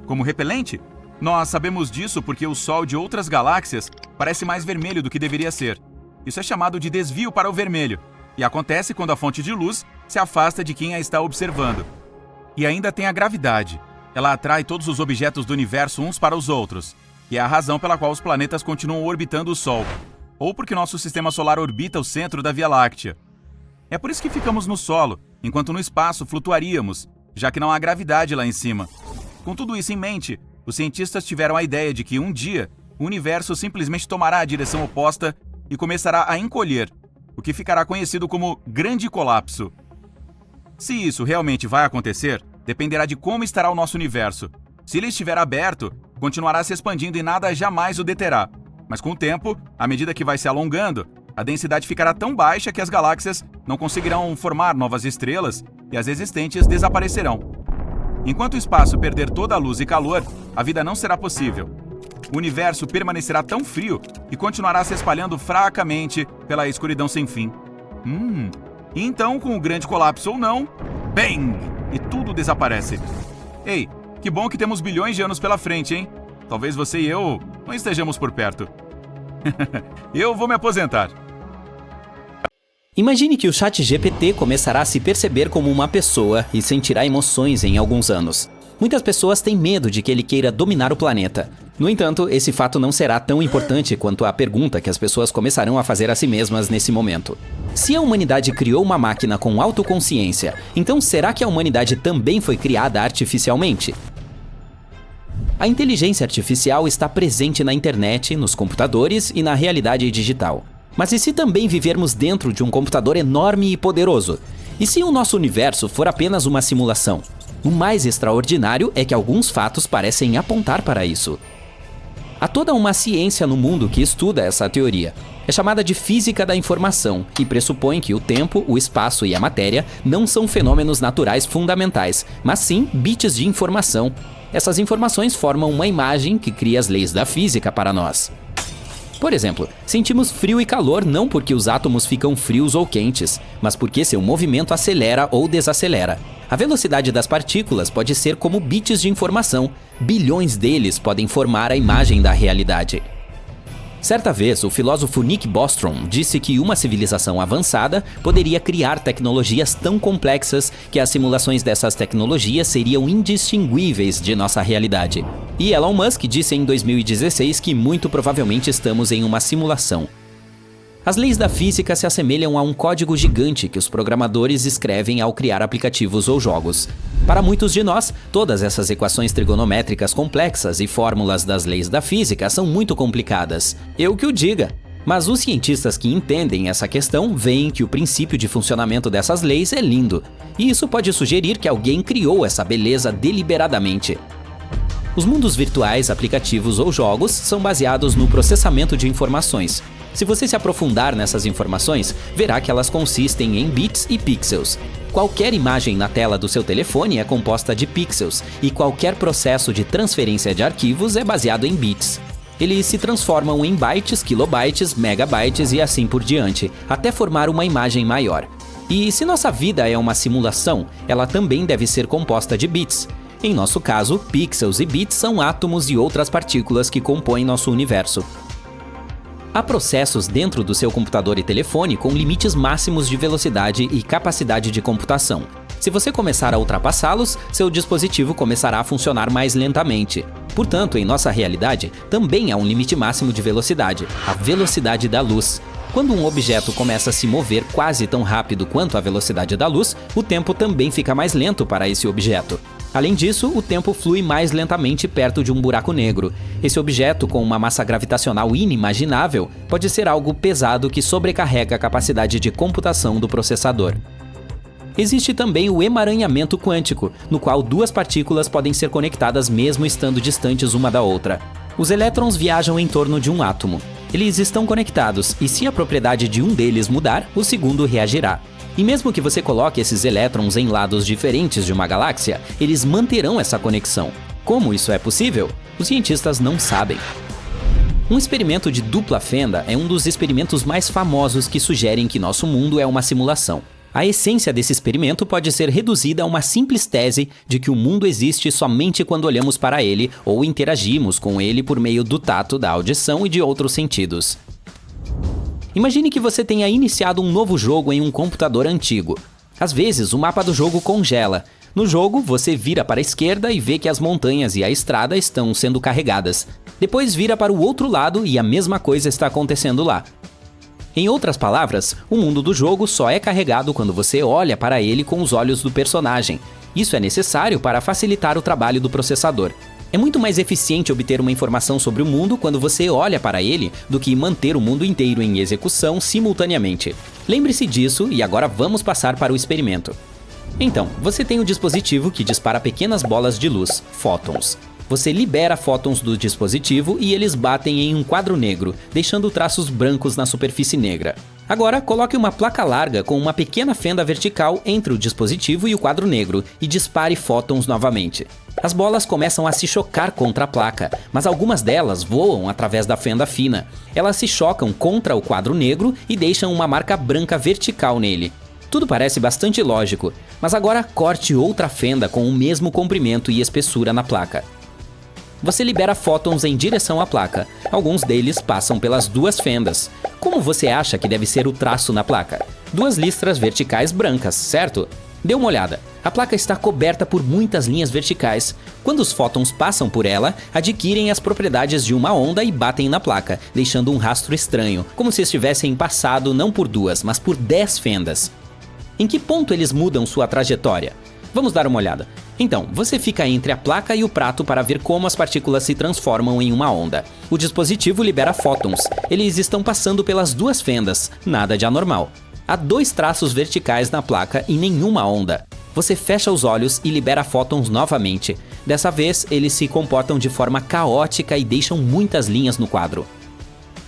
Como repelente, nós sabemos disso porque o Sol de outras galáxias parece mais vermelho do que deveria ser. Isso é chamado de desvio para o vermelho, e acontece quando a fonte de luz se afasta de quem a está observando. E ainda tem a gravidade. Ela atrai todos os objetos do universo uns para os outros, e é a razão pela qual os planetas continuam orbitando o Sol, ou porque nosso sistema solar orbita o centro da Via Láctea. É por isso que ficamos no solo, enquanto no espaço flutuaríamos, já que não há gravidade lá em cima. Com tudo isso em mente, os cientistas tiveram a ideia de que um dia o universo simplesmente tomará a direção oposta e começará a encolher, o que ficará conhecido como Grande Colapso. Se isso realmente vai acontecer, dependerá de como estará o nosso universo. Se ele estiver aberto, continuará se expandindo e nada jamais o deterá. Mas com o tempo, à medida que vai se alongando, a densidade ficará tão baixa que as galáxias não conseguirão formar novas estrelas e as existentes desaparecerão. Enquanto o espaço perder toda a luz e calor, a vida não será possível. O universo permanecerá tão frio e continuará se espalhando fracamente pela escuridão sem fim. E então, com o grande colapso ou não, bang! E tudo desaparece. Ei, que bom que temos bilhões de anos pela frente, hein? Talvez você e eu não estejamos por perto. Eu vou me aposentar. Imagine que o ChatGPT começará a se perceber como uma pessoa e sentirá emoções em alguns anos. Muitas pessoas têm medo de que ele queira dominar o planeta. No entanto, esse fato não será tão importante quanto a pergunta que as pessoas começarão a fazer a si mesmas nesse momento. Se a humanidade criou uma máquina com autoconsciência, então será que a humanidade também foi criada artificialmente? A inteligência artificial está presente na internet, nos computadores e na realidade digital. Mas e se também vivermos dentro de um computador enorme e poderoso? E se o nosso universo for apenas uma simulação? O mais extraordinário é que alguns fatos parecem apontar para isso. Há toda uma ciência no mundo que estuda essa teoria. É chamada de física da informação e pressupõe que o tempo, o espaço e a matéria não são fenômenos naturais fundamentais, mas sim bits de informação. Essas informações formam uma imagem que cria as leis da física para nós. Por exemplo, sentimos frio e calor não porque os átomos ficam frios ou quentes, mas porque seu movimento acelera ou desacelera. A velocidade das partículas pode ser como bits de informação. Bilhões deles podem formar a imagem da realidade. Certa vez, o filósofo Nick Bostrom disse que uma civilização avançada poderia criar tecnologias tão complexas que as simulações dessas tecnologias seriam indistinguíveis de nossa realidade. E Elon Musk disse em 2016 que muito provavelmente estamos em uma simulação. As leis da física se assemelham a um código gigante que os programadores escrevem ao criar aplicativos ou jogos. Para muitos de nós, todas essas equações trigonométricas complexas e fórmulas das leis da física são muito complicadas. Eu que o diga. Mas os cientistas que entendem essa questão veem que o princípio de funcionamento dessas leis é lindo. E isso pode sugerir que alguém criou essa beleza deliberadamente. Os mundos virtuais, aplicativos ou jogos são baseados no processamento de informações. Se você se aprofundar nessas informações, verá que elas consistem em bits e pixels. Qualquer imagem na tela do seu telefone é composta de pixels, e qualquer processo de transferência de arquivos é baseado em bits. Eles se transformam em bytes, kilobytes, megabytes e assim por diante, até formar uma imagem maior. E se nossa vida é uma simulação, ela também deve ser composta de bits. Em nosso caso, pixels e bits são átomos e outras partículas que compõem nosso universo. Há processos dentro do seu computador e telefone com limites máximos de velocidade e capacidade de computação. Se você começar a ultrapassá-los, seu dispositivo começará a funcionar mais lentamente. Portanto, em nossa realidade, também há um limite máximo de velocidade, a velocidade da luz. Quando um objeto começa a se mover quase tão rápido quanto a velocidade da luz, o tempo também fica mais lento para esse objeto. Além disso, o tempo flui mais lentamente perto de um buraco negro. Esse objeto, com uma massa gravitacional inimaginável, pode ser algo pesado que sobrecarrega a capacidade de computação do processador. Existe também o emaranhamento quântico, no qual duas partículas podem ser conectadas mesmo estando distantes uma da outra. Os elétrons viajam em torno de um átomo. Eles estão conectados e se a propriedade de um deles mudar, o segundo reagirá. E mesmo que você coloque esses elétrons em lados diferentes de uma galáxia, eles manterão essa conexão. Como isso é possível? Os cientistas não sabem. Um experimento de dupla fenda é um dos experimentos mais famosos que sugerem que nosso mundo é uma simulação. A essência desse experimento pode ser reduzida a uma simples tese de que o mundo existe somente quando olhamos para ele ou interagimos com ele por meio do tato, da audição e de outros sentidos. Imagine que você tenha iniciado um novo jogo em um computador antigo. Às vezes, o mapa do jogo congela. No jogo, você vira para a esquerda e vê que as montanhas e a estrada estão sendo carregadas. Depois vira para o outro lado e a mesma coisa está acontecendo lá. Em outras palavras, o mundo do jogo só é carregado quando você olha para ele com os olhos do personagem. Isso é necessário para facilitar o trabalho do processador. É muito mais eficiente obter uma informação sobre o mundo quando você olha para ele do que manter o mundo inteiro em execução simultaneamente. Lembre-se disso e agora vamos passar para o experimento. Então, você tem um dispositivo que dispara pequenas bolas de luz, fótons. Você libera fótons do dispositivo e eles batem em um quadro negro, deixando traços brancos na superfície negra. Agora, coloque uma placa larga com uma pequena fenda vertical entre o dispositivo e o quadro negro e dispare fótons novamente. As bolas começam a se chocar contra a placa, mas algumas delas voam através da fenda fina. Elas se chocam contra o quadro negro e deixam uma marca branca vertical nele. Tudo parece bastante lógico, mas agora corte outra fenda com o mesmo comprimento e espessura na placa. Você libera fótons em direção à placa. Alguns deles passam pelas duas fendas. Como você acha que deve ser o traço na placa? Duas listras verticais brancas, certo? Dê uma olhada. A placa está coberta por muitas linhas verticais. Quando os fótons passam por ela, adquirem as propriedades de uma onda e batem na placa, deixando um rastro estranho, como se estivessem passado não por duas, mas por 10 fendas. Em que ponto eles mudam sua trajetória? Vamos dar uma olhada. Então, você fica entre a placa e o prato para ver como as partículas se transformam em uma onda. O dispositivo libera fótons. Eles estão passando pelas duas fendas, nada de anormal. Há 2 traços verticais na placa e nenhuma onda. Você fecha os olhos e libera fótons novamente. Dessa vez, eles se comportam de forma caótica e deixam muitas linhas no quadro.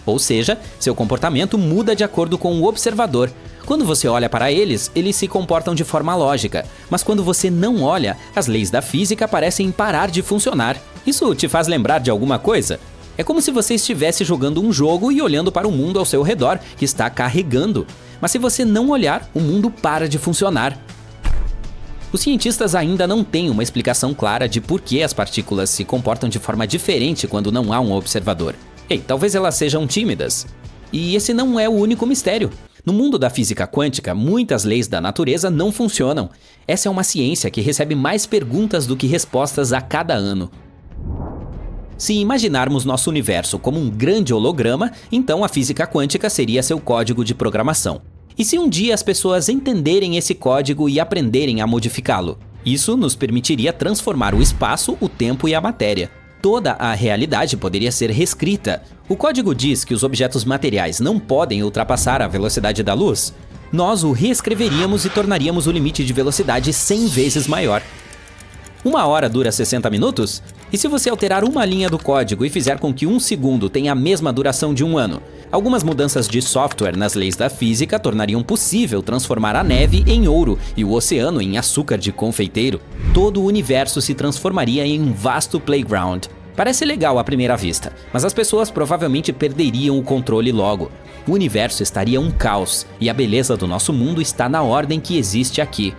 Ou seja, seu comportamento muda de acordo com o observador. Quando você olha para eles, eles se comportam de forma lógica. Mas quando você não olha, as leis da física parecem parar de funcionar. Isso te faz lembrar de alguma coisa? É como se você estivesse jogando um jogo e olhando para o mundo ao seu redor, que está carregando. Mas se você não olhar, o mundo para de funcionar. Os cientistas ainda não têm uma explicação clara de por que as partículas se comportam de forma diferente quando não há um observador. Ei, talvez elas sejam tímidas. E esse não é o único mistério. No mundo da física quântica, muitas leis da natureza não funcionam. Essa é uma ciência que recebe mais perguntas do que respostas a cada ano. Se imaginarmos nosso universo como um grande holograma, então a física quântica seria seu código de programação. E se um dia as pessoas entenderem esse código e aprenderem a modificá-lo? Isso nos permitiria transformar o espaço, o tempo e a matéria. Toda a realidade poderia ser reescrita. O código diz que os objetos materiais não podem ultrapassar a velocidade da luz. Nós o reescreveríamos e tornaríamos o limite de velocidade 100 vezes maior. 1 hora dura 60 minutos? E se você alterar uma linha do código e fizer com que 1 segundo tenha a mesma duração de 1 ano? Algumas mudanças de software nas leis da física tornariam possível transformar a neve em ouro e o oceano em açúcar de confeiteiro. Todo o universo se transformaria em um vasto playground. Parece legal à primeira vista, mas as pessoas provavelmente perderiam o controle logo. O universo estaria um caos, e a beleza do nosso mundo está na ordem que existe aqui.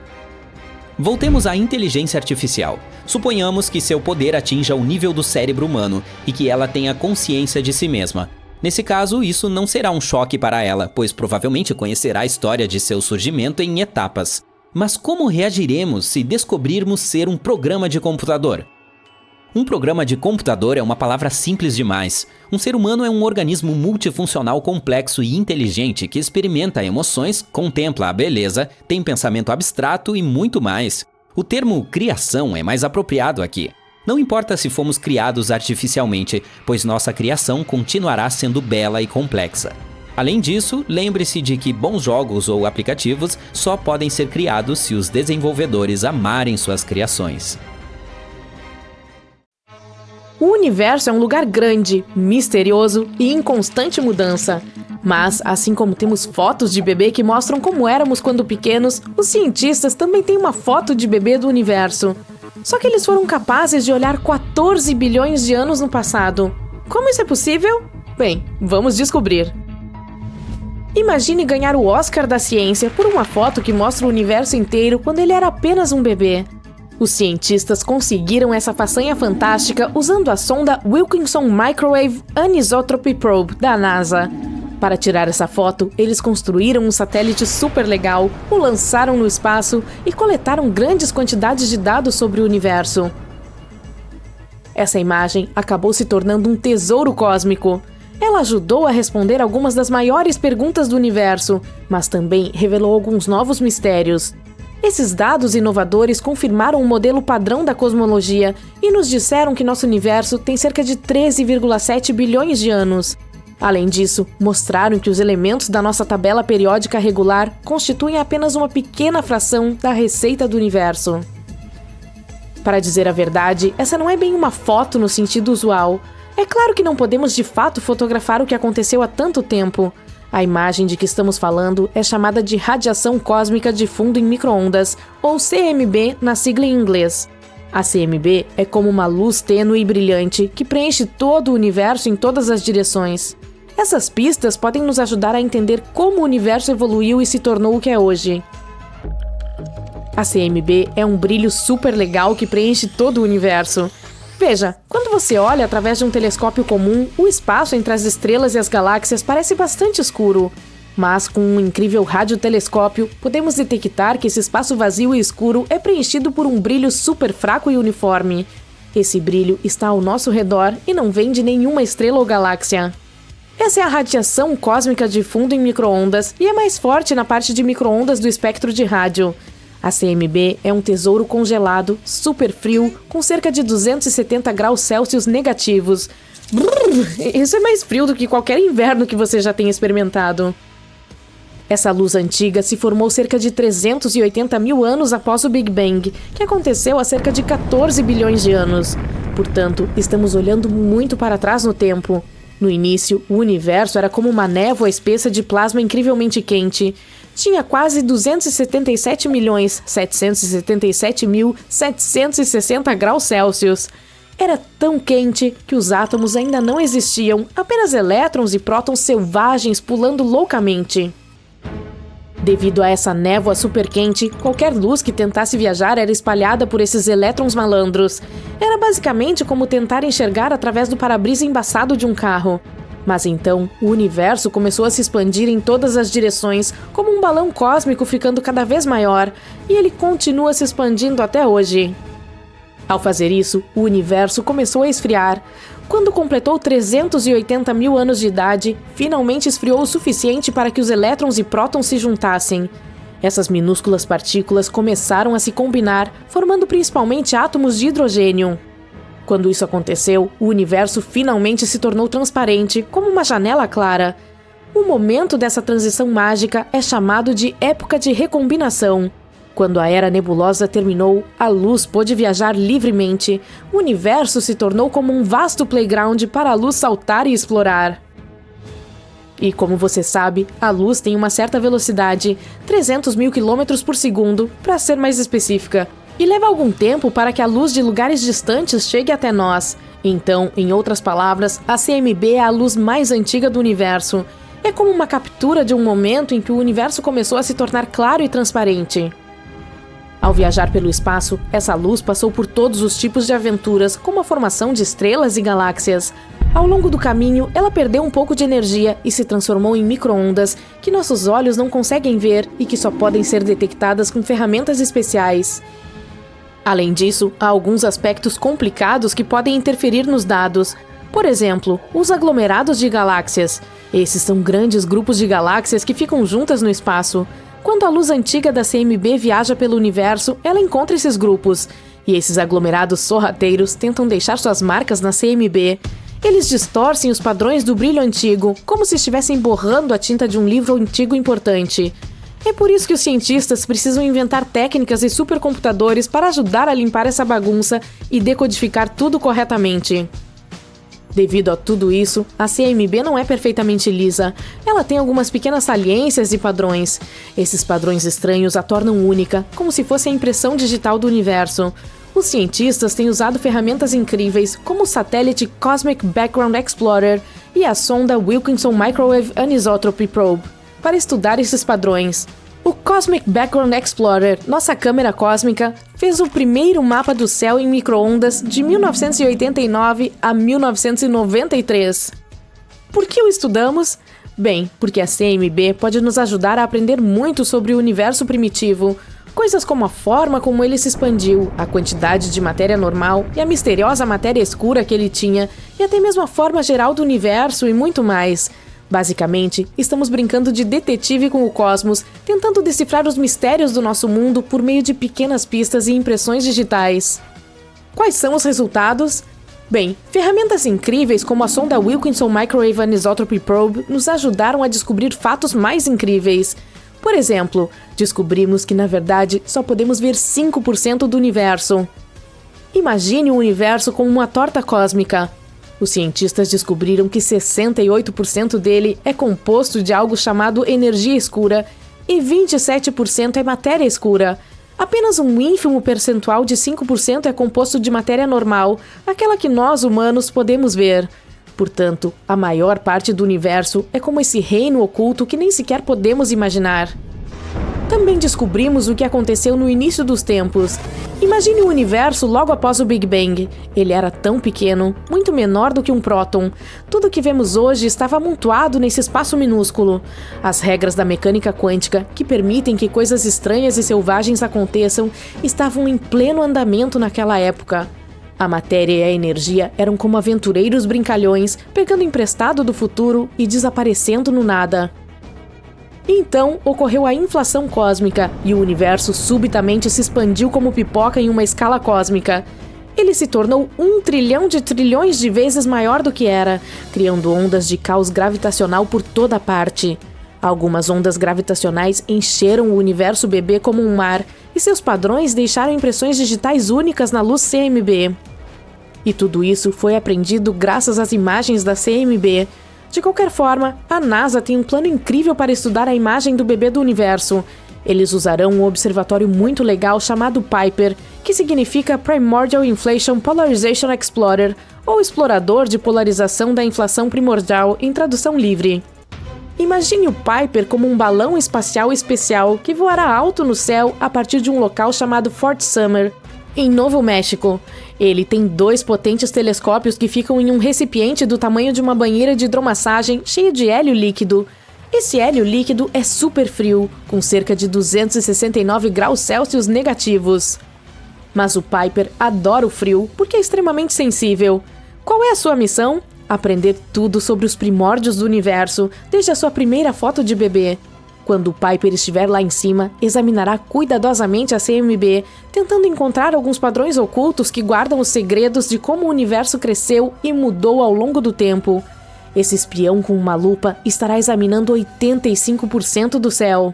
Voltemos à inteligência artificial. Suponhamos que seu poder atinja o nível do cérebro humano e que ela tenha consciência de si mesma. Nesse caso, isso não será um choque para ela, pois provavelmente conhecerá a história de seu surgimento em etapas. Mas como reagiremos se descobrirmos ser um programa de computador? Um programa de computador é uma palavra simples demais. Um ser humano é um organismo multifuncional complexo e inteligente que experimenta emoções, contempla a beleza, tem pensamento abstrato e muito mais. O termo criação é mais apropriado aqui. Não importa se fomos criados artificialmente, pois nossa criação continuará sendo bela e complexa. Além disso, lembre-se de que bons jogos ou aplicativos só podem ser criados se os desenvolvedores amarem suas criações. O universo é um lugar grande, misterioso e em constante mudança. Mas, assim como temos fotos de bebê que mostram como éramos quando pequenos, os cientistas também têm uma foto de bebê do universo. Só que eles foram capazes de olhar 14 bilhões de anos no passado. Como isso é possível? Bem, vamos descobrir. Imagine ganhar o Oscar da ciência por uma foto que mostra o universo inteiro quando ele era apenas um bebê. Os cientistas conseguiram essa façanha fantástica usando a sonda Wilkinson Microwave Anisotropy Probe da NASA. Para tirar essa foto, eles construíram um satélite super legal, o lançaram no espaço e coletaram grandes quantidades de dados sobre o universo. Essa imagem acabou se tornando um tesouro cósmico. Ela ajudou a responder algumas das maiores perguntas do universo, mas também revelou alguns novos mistérios. Esses dados inovadores confirmaram o modelo padrão da cosmologia e nos disseram que nosso universo tem cerca de 13,7 bilhões de anos. Além disso, mostraram que os elementos da nossa tabela periódica regular constituem apenas uma pequena fração da receita do universo. Para dizer a verdade, essa não é bem uma foto no sentido usual. É claro que não podemos de fato fotografar o que aconteceu há tanto tempo. A imagem de que estamos falando é chamada de radiação cósmica de fundo em micro-ondas, ou CMB na sigla em inglês. A CMB é como uma luz tênue e brilhante que preenche todo o universo em todas as direções. Essas pistas podem nos ajudar a entender como o universo evoluiu e se tornou o que é hoje. A CMB é um brilho super legal que preenche todo o universo. Veja, quando você olha através de um telescópio comum, o espaço entre as estrelas e as galáxias parece bastante escuro. Mas com um incrível radiotelescópio, podemos detectar que esse espaço vazio e escuro é preenchido por um brilho super fraco e uniforme. Esse brilho está ao nosso redor e não vem de nenhuma estrela ou galáxia. Essa é a radiação cósmica de fundo em micro-ondas e é mais forte na parte de micro-ondas do espectro de rádio. A CMB é um tesouro congelado, super frio, com cerca de 270 graus Celsius negativos. Isso é mais frio do que qualquer inverno que você já tenha experimentado. Essa luz antiga se formou cerca de 380 mil anos após o Big Bang, que aconteceu há cerca de 14 bilhões de anos. Portanto, estamos olhando muito para trás no tempo. No início, o universo era como uma névoa espessa de plasma incrivelmente quente. Tinha quase 277.777.760 graus Celsius. Era tão quente que os átomos ainda não existiam, apenas elétrons e prótons selvagens pulando loucamente. Devido a essa névoa super quente, qualquer luz que tentasse viajar era espalhada por esses elétrons malandros. Era basicamente como tentar enxergar através do para-brisa embaçado de um carro. Mas então, o universo começou a se expandir em todas as direções, como um balão cósmico ficando cada vez maior, e ele continua se expandindo até hoje. Ao fazer isso, o universo começou a esfriar. Quando completou 380 mil anos de idade, finalmente esfriou o suficiente para que os elétrons e prótons se juntassem. Essas minúsculas partículas começaram a se combinar, formando principalmente átomos de hidrogênio. Quando isso aconteceu, o universo finalmente se tornou transparente, como uma janela clara. O momento dessa transição mágica é chamado de época de recombinação. Quando a era nebulosa terminou, a luz pôde viajar livremente. O universo se tornou como um vasto playground para a luz saltar e explorar. E como você sabe, a luz tem uma certa velocidade, 300 mil km por segundo, para ser mais específica. E leva algum tempo para que a luz de lugares distantes chegue até nós. Então, em outras palavras, a CMB é a luz mais antiga do universo. É como uma captura de um momento em que o universo começou a se tornar claro e transparente. Ao viajar pelo espaço, essa luz passou por todos os tipos de aventuras, como a formação de estrelas e galáxias. Ao longo do caminho, ela perdeu um pouco de energia e se transformou em micro-ondas que nossos olhos não conseguem ver e que só podem ser detectadas com ferramentas especiais. Além disso, há alguns aspectos complicados que podem interferir nos dados. Por exemplo, os aglomerados de galáxias. Esses são grandes grupos de galáxias que ficam juntas no espaço. Quando a luz antiga da CMB viaja pelo universo, ela encontra esses grupos. E esses aglomerados sorrateiros tentam deixar suas marcas na CMB. Eles distorcem os padrões do brilho antigo, como se estivessem borrando a tinta de um livro antigo importante. É por isso que os cientistas precisam inventar técnicas e supercomputadores para ajudar a limpar essa bagunça e decodificar tudo corretamente. Devido a tudo isso, a CMB não é perfeitamente lisa. Ela tem algumas pequenas saliências e padrões. Esses padrões estranhos a tornam única, como se fosse a impressão digital do universo. Os cientistas têm usado ferramentas incríveis, como o satélite Cosmic Background Explorer e a sonda Wilkinson Microwave Anisotropy Probe, para estudar esses padrões. O Cosmic Background Explorer, nossa câmera cósmica, fez o primeiro mapa do céu em micro-ondas de 1989 a 1993. Por que o estudamos? Bem, porque a CMB pode nos ajudar a aprender muito sobre o universo primitivo. Coisas como a forma como ele se expandiu, a quantidade de matéria normal e a misteriosa matéria escura que ele tinha, e até mesmo a forma geral do universo e muito mais. Basicamente, estamos brincando de detetive com o cosmos, tentando decifrar os mistérios do nosso mundo por meio de pequenas pistas e impressões digitais. Quais são os resultados? Bem, ferramentas incríveis como a sonda Wilkinson Microwave Anisotropy Probe nos ajudaram a descobrir fatos mais incríveis. Por exemplo, descobrimos que, na verdade, só podemos ver 5% do universo. Imagine o universo como uma torta cósmica. Os cientistas descobriram que 68% dele é composto de algo chamado energia escura e 27% é matéria escura. Apenas um ínfimo percentual de 5% é composto de matéria normal, aquela que nós, humanos, podemos ver. Portanto, a maior parte do universo é como esse reino oculto que nem sequer podemos imaginar. Também descobrimos o que aconteceu no início dos tempos. Imagine o universo logo após o Big Bang. Ele era tão pequeno, muito menor do que um próton. Tudo o que vemos hoje estava amontoado nesse espaço minúsculo. As regras da mecânica quântica, que permitem que coisas estranhas e selvagens aconteçam, estavam em pleno andamento naquela época. A matéria e a energia eram como aventureiros brincalhões, pegando emprestado do futuro e desaparecendo no nada. Então, ocorreu a inflação cósmica e o universo subitamente se expandiu como pipoca em uma escala cósmica. Ele se tornou 1 trilhão de trilhões de vezes maior do que era, criando ondas de caos gravitacional por toda parte. Algumas ondas gravitacionais encheram o universo bebê como um mar, e seus padrões deixaram impressões digitais únicas na luz CMB. E tudo isso foi aprendido graças às imagens da CMB. De qualquer forma, a NASA tem um plano incrível para estudar a imagem do bebê do universo. Eles usarão um observatório muito legal chamado Piper, que significa Primordial Inflation Polarization Explorer, ou explorador de polarização da inflação primordial em tradução livre. Imagine o Piper como um balão espacial especial que voará alto no céu a partir de um local chamado Fort Summer, em Novo México. Ele tem 2 potentes telescópios que ficam em um recipiente do tamanho de uma banheira de hidromassagem cheio de hélio líquido. Esse hélio líquido é super frio, com cerca de 269 graus Celsius negativos. Mas o Piper adora o frio porque é extremamente sensível. Qual é a sua missão? Aprender tudo sobre os primórdios do universo, desde a sua primeira foto de bebê. Quando o Piper estiver lá em cima, examinará cuidadosamente a CMB, tentando encontrar alguns padrões ocultos que guardam os segredos de como o universo cresceu e mudou ao longo do tempo. Esse espião com uma lupa estará examinando 85% do céu.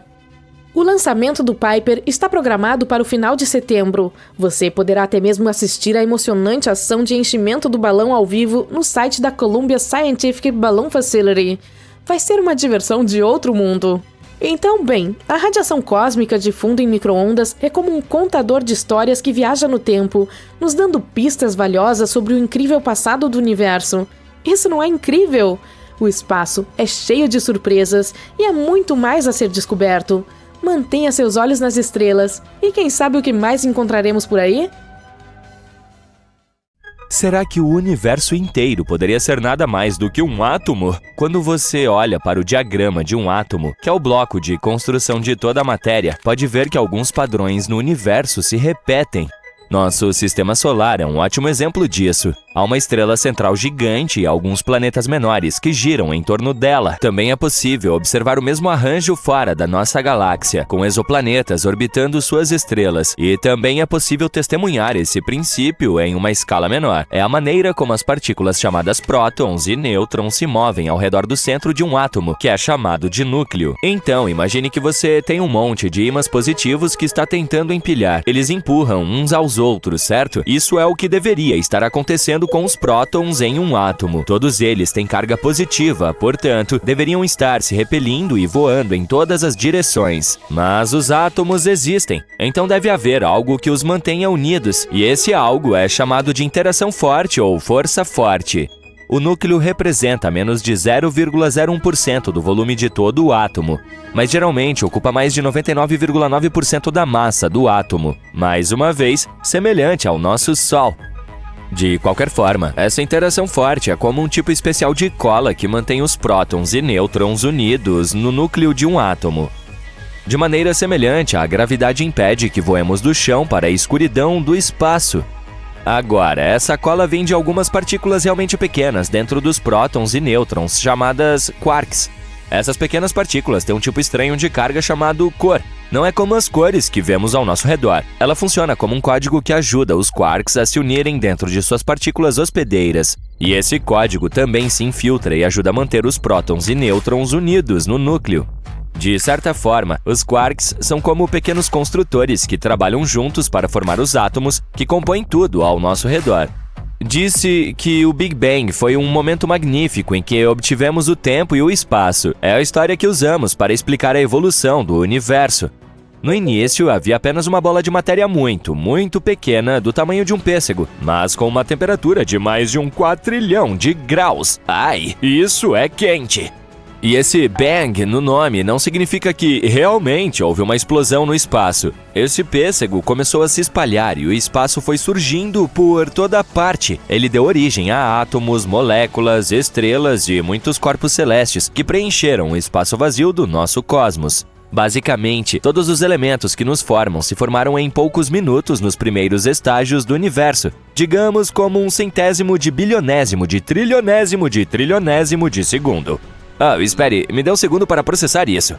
O lançamento do Piper está programado para o final de setembro. Você poderá até mesmo assistir à emocionante ação de enchimento do balão ao vivo no site da Columbia Scientific Balloon Facility. Vai ser uma diversão de outro mundo. Então, bem, a radiação cósmica de fundo em micro-ondas é como um contador de histórias que viaja no tempo, nos dando pistas valiosas sobre o incrível passado do universo. Isso não é incrível? O espaço é cheio de surpresas e há muito mais a ser descoberto. Mantenha seus olhos nas estrelas. E quem sabe o que mais encontraremos por aí? Será que o universo inteiro poderia ser nada mais do que um átomo? Quando você olha para o diagrama de um átomo, que é o bloco de construção de toda a matéria, pode ver que alguns padrões no universo se repetem. Nosso sistema solar é um ótimo exemplo disso. Há uma estrela central gigante e alguns planetas menores que giram em torno dela. Também é possível observar o mesmo arranjo fora da nossa galáxia, com exoplanetas orbitando suas estrelas. E também é possível testemunhar esse princípio em uma escala menor. É a maneira como as partículas chamadas prótons e nêutrons se movem ao redor do centro de um átomo, que é chamado de núcleo. Então, imagine que você tem um monte de ímãs positivos que está tentando empilhar. Eles empurram uns aos outros, certo? Isso é o que deveria estar acontecendo com os prótons em um átomo. Todos eles têm carga positiva, portanto, deveriam estar se repelindo e voando em todas as direções. Mas os átomos existem, então deve haver algo que os mantenha unidos, e esse algo é chamado de interação forte ou força forte. O núcleo representa menos de 0,01% do volume de todo o átomo, mas geralmente ocupa mais de 99,9% da massa do átomo, mais uma vez, semelhante ao nosso Sol. De qualquer forma, essa interação forte é como um tipo especial de cola que mantém os prótons e nêutrons unidos no núcleo de um átomo. De maneira semelhante, a gravidade impede que voemos do chão para a escuridão do espaço. Agora, essa cola vem de algumas partículas realmente pequenas dentro dos prótons e nêutrons, chamadas quarks. Essas pequenas partículas têm um tipo estranho de carga chamado cor. Não é como as cores que vemos ao nosso redor. Ela funciona como um código que ajuda os quarks a se unirem dentro de suas partículas hospedeiras. E esse código também se infiltra e ajuda a manter os prótons e nêutrons unidos no núcleo. De certa forma, os quarks são como pequenos construtores que trabalham juntos para formar os átomos que compõem tudo ao nosso redor. Disse que o Big Bang foi um momento magnífico em que obtivemos o tempo e o espaço. É a história que usamos para explicar a evolução do universo. No início, havia apenas uma bola de matéria muito pequena, do tamanho de um pêssego, mas com uma temperatura de mais de 1 quadrilhão de graus. Ai, isso é quente! E esse bang no nome não significa que realmente houve uma explosão no espaço. Esse pêssego começou a se espalhar e o espaço foi surgindo por toda parte. Ele deu origem a átomos, moléculas, estrelas e muitos corpos celestes que preencheram o espaço vazio do nosso cosmos. Basicamente, todos os elementos que nos formam se formaram em poucos minutos nos primeiros estágios do universo. Digamos como um centésimo de bilionésimo de trilionésimo de trilionésimo de segundo. Espere, me dê um segundo para processar isso.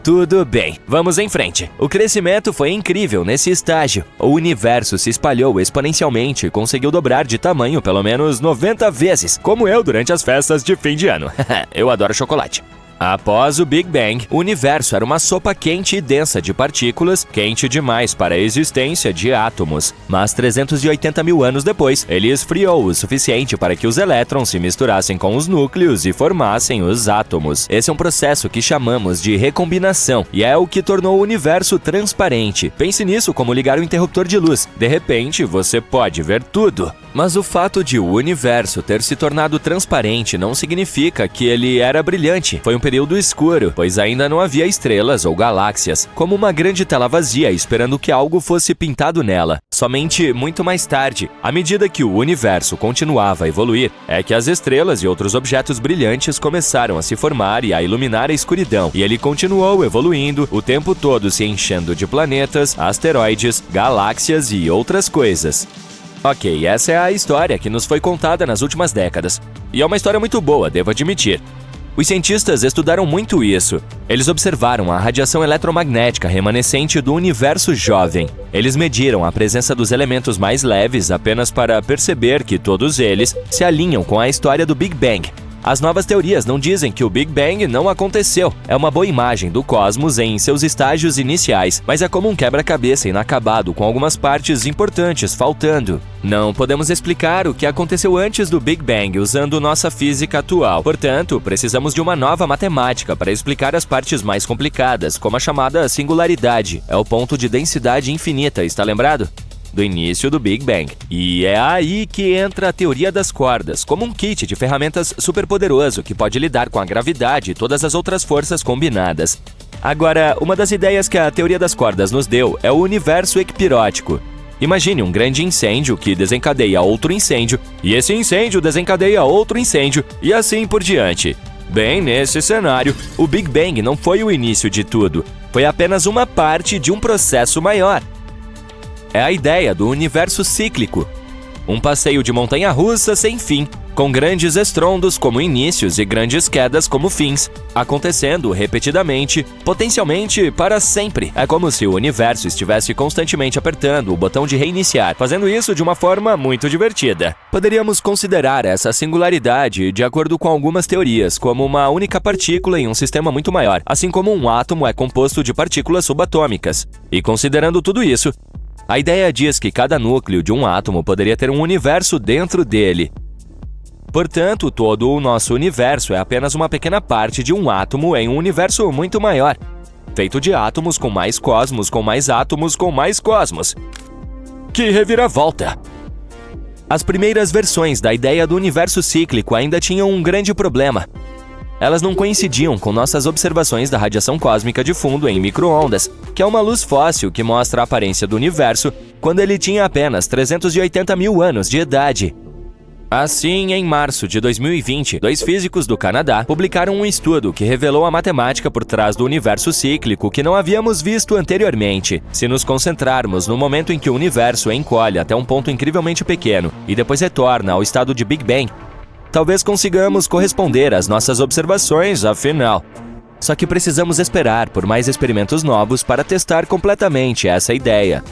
Tudo bem, vamos em frente. O crescimento foi incrível nesse estágio. O universo se espalhou exponencialmente e conseguiu dobrar de tamanho pelo menos 90 vezes, como eu durante as festas de fim de ano. Eu adoro chocolate. Após o Big Bang, o universo era uma sopa quente e densa de partículas, quente demais para a existência de átomos. Mas 380 mil anos depois, ele esfriou o suficiente para que os elétrons se misturassem com os núcleos e formassem os átomos. Esse é um processo que chamamos de recombinação e é o que tornou o universo transparente. Pense nisso como ligar um interruptor de luz. De repente, você pode ver tudo. Mas o fato de o universo ter se tornado transparente não significa que ele era brilhante. Foi um período escuro, pois ainda não havia estrelas ou galáxias, como uma grande tela vazia esperando que algo fosse pintado nela. Somente muito mais tarde, à medida que o universo continuava a evoluir, é que as estrelas e outros objetos brilhantes começaram a se formar e a iluminar a escuridão, e ele continuou evoluindo, o tempo todo se enchendo de planetas, asteroides, galáxias e outras coisas. Ok, essa é a história que nos foi contada nas últimas décadas. E é uma história muito boa, devo admitir. Os cientistas estudaram muito isso. Eles observaram a radiação eletromagnética remanescente do universo jovem. Eles mediram a presença dos elementos mais leves apenas para perceber que todos eles se alinham com a história do Big Bang. As novas teorias não dizem que o Big Bang não aconteceu. É uma boa imagem do cosmos em seus estágios iniciais, mas é como um quebra-cabeça inacabado com algumas partes importantes faltando. Não podemos explicar o que aconteceu antes do Big Bang usando nossa física atual. Portanto, precisamos de uma nova matemática para explicar as partes mais complicadas, como a chamada singularidade. É o ponto de densidade infinita, está lembrado? Do início do Big Bang. E é aí que entra a teoria das cordas, como um kit de ferramentas superpoderoso que pode lidar com a gravidade e todas as outras forças combinadas. Agora, uma das ideias que a teoria das cordas nos deu é o universo equipirótico. Imagine um grande incêndio que desencadeia outro incêndio, e esse incêndio desencadeia outro incêndio, e assim por diante. Bem, nesse cenário, o Big Bang não foi o início de tudo, foi apenas uma parte de um processo maior. É a ideia do universo cíclico. Um passeio de montanha-russa sem fim, com grandes estrondos como inícios e grandes quedas como fins, acontecendo repetidamente, potencialmente para sempre. É como se o universo estivesse constantemente apertando o botão de reiniciar, fazendo isso de uma forma muito divertida. Poderíamos considerar essa singularidade, de acordo com algumas teorias, como uma única partícula em um sistema muito maior, assim como um átomo é composto de partículas subatômicas. E considerando tudo isso, a ideia diz que cada núcleo de um átomo poderia ter um universo dentro dele. Portanto, todo o nosso universo é apenas uma pequena parte de um átomo em um universo muito maior, feito de átomos com mais cosmos, com mais átomos, com mais cosmos. Que reviravolta! As primeiras versões da ideia do universo cíclico ainda tinham um grande problema. Elas não coincidiam com nossas observações da radiação cósmica de fundo em micro-ondas, que é uma luz fóssil que mostra a aparência do universo quando ele tinha apenas 380 mil anos de idade. Assim, em março de 2020, 2 físicos do Canadá publicaram um estudo que revelou a matemática por trás do universo cíclico que não havíamos visto anteriormente. Se nos concentrarmos no momento em que o universo encolhe até um ponto incrivelmente pequeno e depois retorna ao estado de Big Bang, talvez consigamos corresponder às nossas observações, afinal. Só que precisamos esperar por mais experimentos novos para testar completamente essa ideia.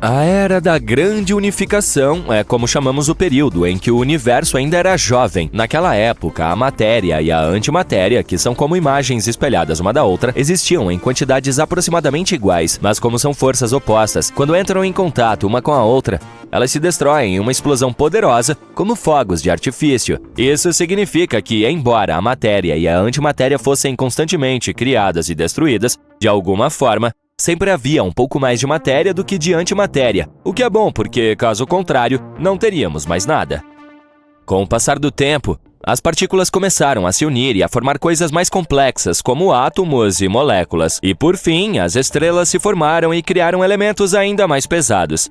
A Era da Grande Unificação é como chamamos o período em que o universo ainda era jovem. Naquela época, a matéria e a antimatéria, que são como imagens espelhadas uma da outra, existiam em quantidades aproximadamente iguais, mas como são forças opostas, quando entram em contato uma com a outra, elas se destroem em uma explosão poderosa, como fogos de artifício. Isso significa que, embora a matéria e a antimatéria fossem constantemente criadas e destruídas, de alguma forma, sempre havia um pouco mais de matéria do que de antimatéria, o que é bom porque, caso contrário, não teríamos mais nada. Com o passar do tempo, as partículas começaram a se unir e a formar coisas mais complexas, como átomos e moléculas. E, por fim, as estrelas se formaram e criaram elementos ainda mais pesados.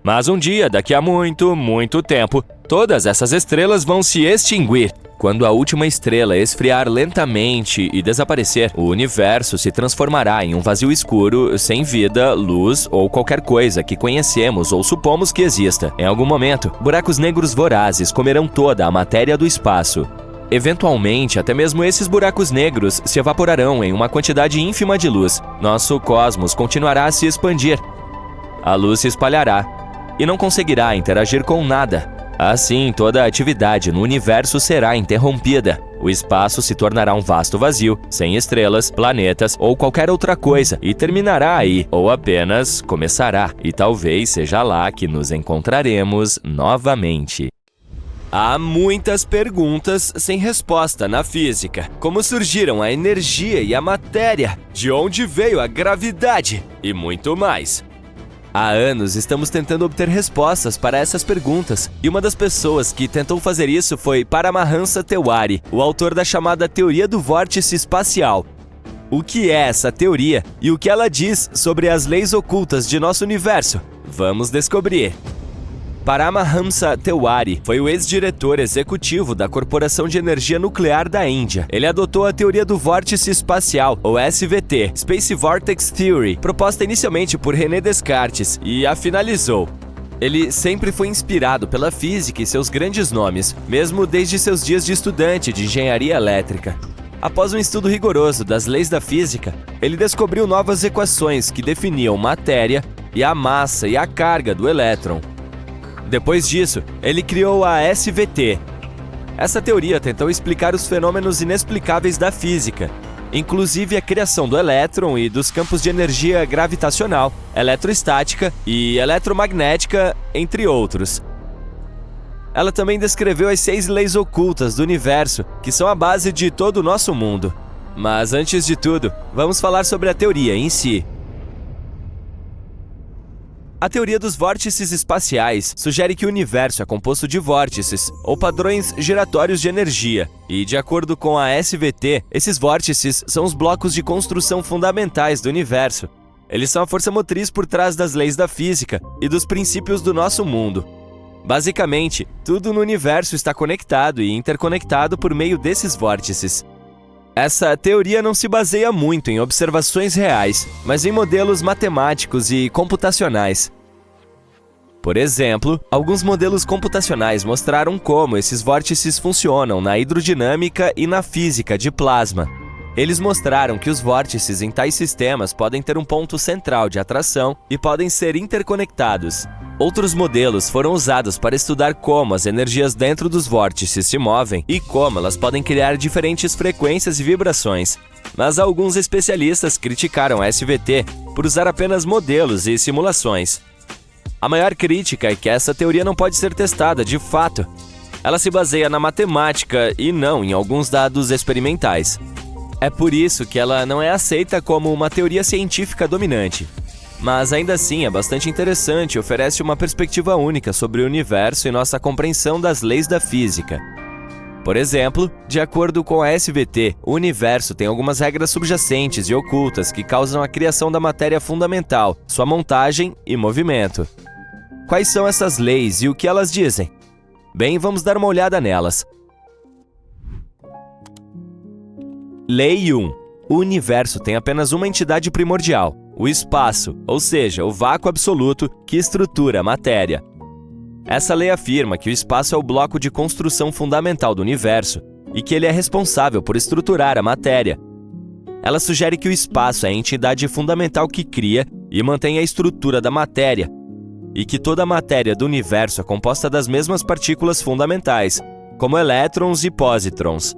Mas um dia, daqui a muito, muito tempo, todas essas estrelas vão se extinguir. Quando a última estrela esfriar lentamente e desaparecer, o universo se transformará em um vazio escuro, sem vida, luz ou qualquer coisa que conhecemos ou supomos que exista. Em algum momento, buracos negros vorazes comerão toda a matéria do espaço. Eventualmente, até mesmo esses buracos negros se evaporarão em uma quantidade ínfima de luz. Nosso cosmos continuará a se expandir. A luz se espalhará e não conseguirá interagir com nada. Assim, toda a atividade no universo será interrompida. O espaço se tornará um vasto vazio, sem estrelas, planetas ou qualquer outra coisa, e terminará aí, ou apenas começará. E talvez seja lá que nos encontraremos novamente. Há muitas perguntas sem resposta na física. Como surgiram a energia e a matéria? De onde veio a gravidade? E muito mais. Há anos estamos tentando obter respostas para essas perguntas, e uma das pessoas que tentou fazer isso foi Paramahansa Tewari, o autor da chamada Teoria do Vórtice Espacial. O que é essa teoria e o que ela diz sobre as leis ocultas de nosso universo? Vamos descobrir. Paramahansa Tewari foi o ex-diretor executivo da Corporação de Energia Nuclear da Índia. Ele adotou a teoria do vórtice espacial, ou SVT, Space Vortex Theory, proposta inicialmente por René Descartes, e a finalizou. Ele sempre foi inspirado pela física e seus grandes nomes, mesmo desde seus dias de estudante de engenharia elétrica. Após um estudo rigoroso das leis da física, ele descobriu novas equações que definiam matéria e a massa e a carga do elétron. Depois disso, ele criou a SVT. Essa teoria tentou explicar os fenômenos inexplicáveis da física, inclusive a criação do elétron e dos campos de energia gravitacional, eletrostática e eletromagnética, entre outros. Ela também descreveu as 6 leis ocultas do universo, que são a base de todo o nosso mundo. Mas antes de tudo, vamos falar sobre a teoria em si. A teoria dos vórtices espaciais sugere que o universo é composto de vórtices, ou padrões giratórios de energia, e, de acordo com a SVT, esses vórtices são os blocos de construção fundamentais do universo. Eles são a força motriz por trás das leis da física e dos princípios do nosso mundo. Basicamente, tudo no universo está conectado e interconectado por meio desses vórtices. Essa teoria não se baseia muito em observações reais, mas em modelos matemáticos e computacionais. Por exemplo, alguns modelos computacionais mostraram como esses vórtices funcionam na hidrodinâmica e na física de plasma. Eles mostraram que os vórtices em tais sistemas podem ter um ponto central de atração e podem ser interconectados. Outros modelos foram usados para estudar como as energias dentro dos vórtices se movem e como elas podem criar diferentes frequências e vibrações. Mas alguns especialistas criticaram a SVT por usar apenas modelos e simulações. A maior crítica é que essa teoria não pode ser testada de fato. Ela se baseia na matemática e não em alguns dados experimentais. É por isso que ela não é aceita como uma teoria científica dominante. Mas ainda assim é bastante interessante e oferece uma perspectiva única sobre o universo e nossa compreensão das leis da física. Por exemplo, de acordo com a SVT, o universo tem algumas regras subjacentes e ocultas que causam a criação da matéria fundamental, sua montagem e movimento. Quais são essas leis e o que elas dizem? Bem, vamos dar uma olhada nelas. Lei 1. O universo tem apenas uma entidade primordial, o espaço, ou seja, o vácuo absoluto que estrutura a matéria. Essa lei afirma que o espaço é o bloco de construção fundamental do universo e que ele é responsável por estruturar a matéria. Ela sugere que o espaço é a entidade fundamental que cria e mantém a estrutura da matéria, e que toda a matéria do universo é composta das mesmas partículas fundamentais, como elétrons e pósitrons.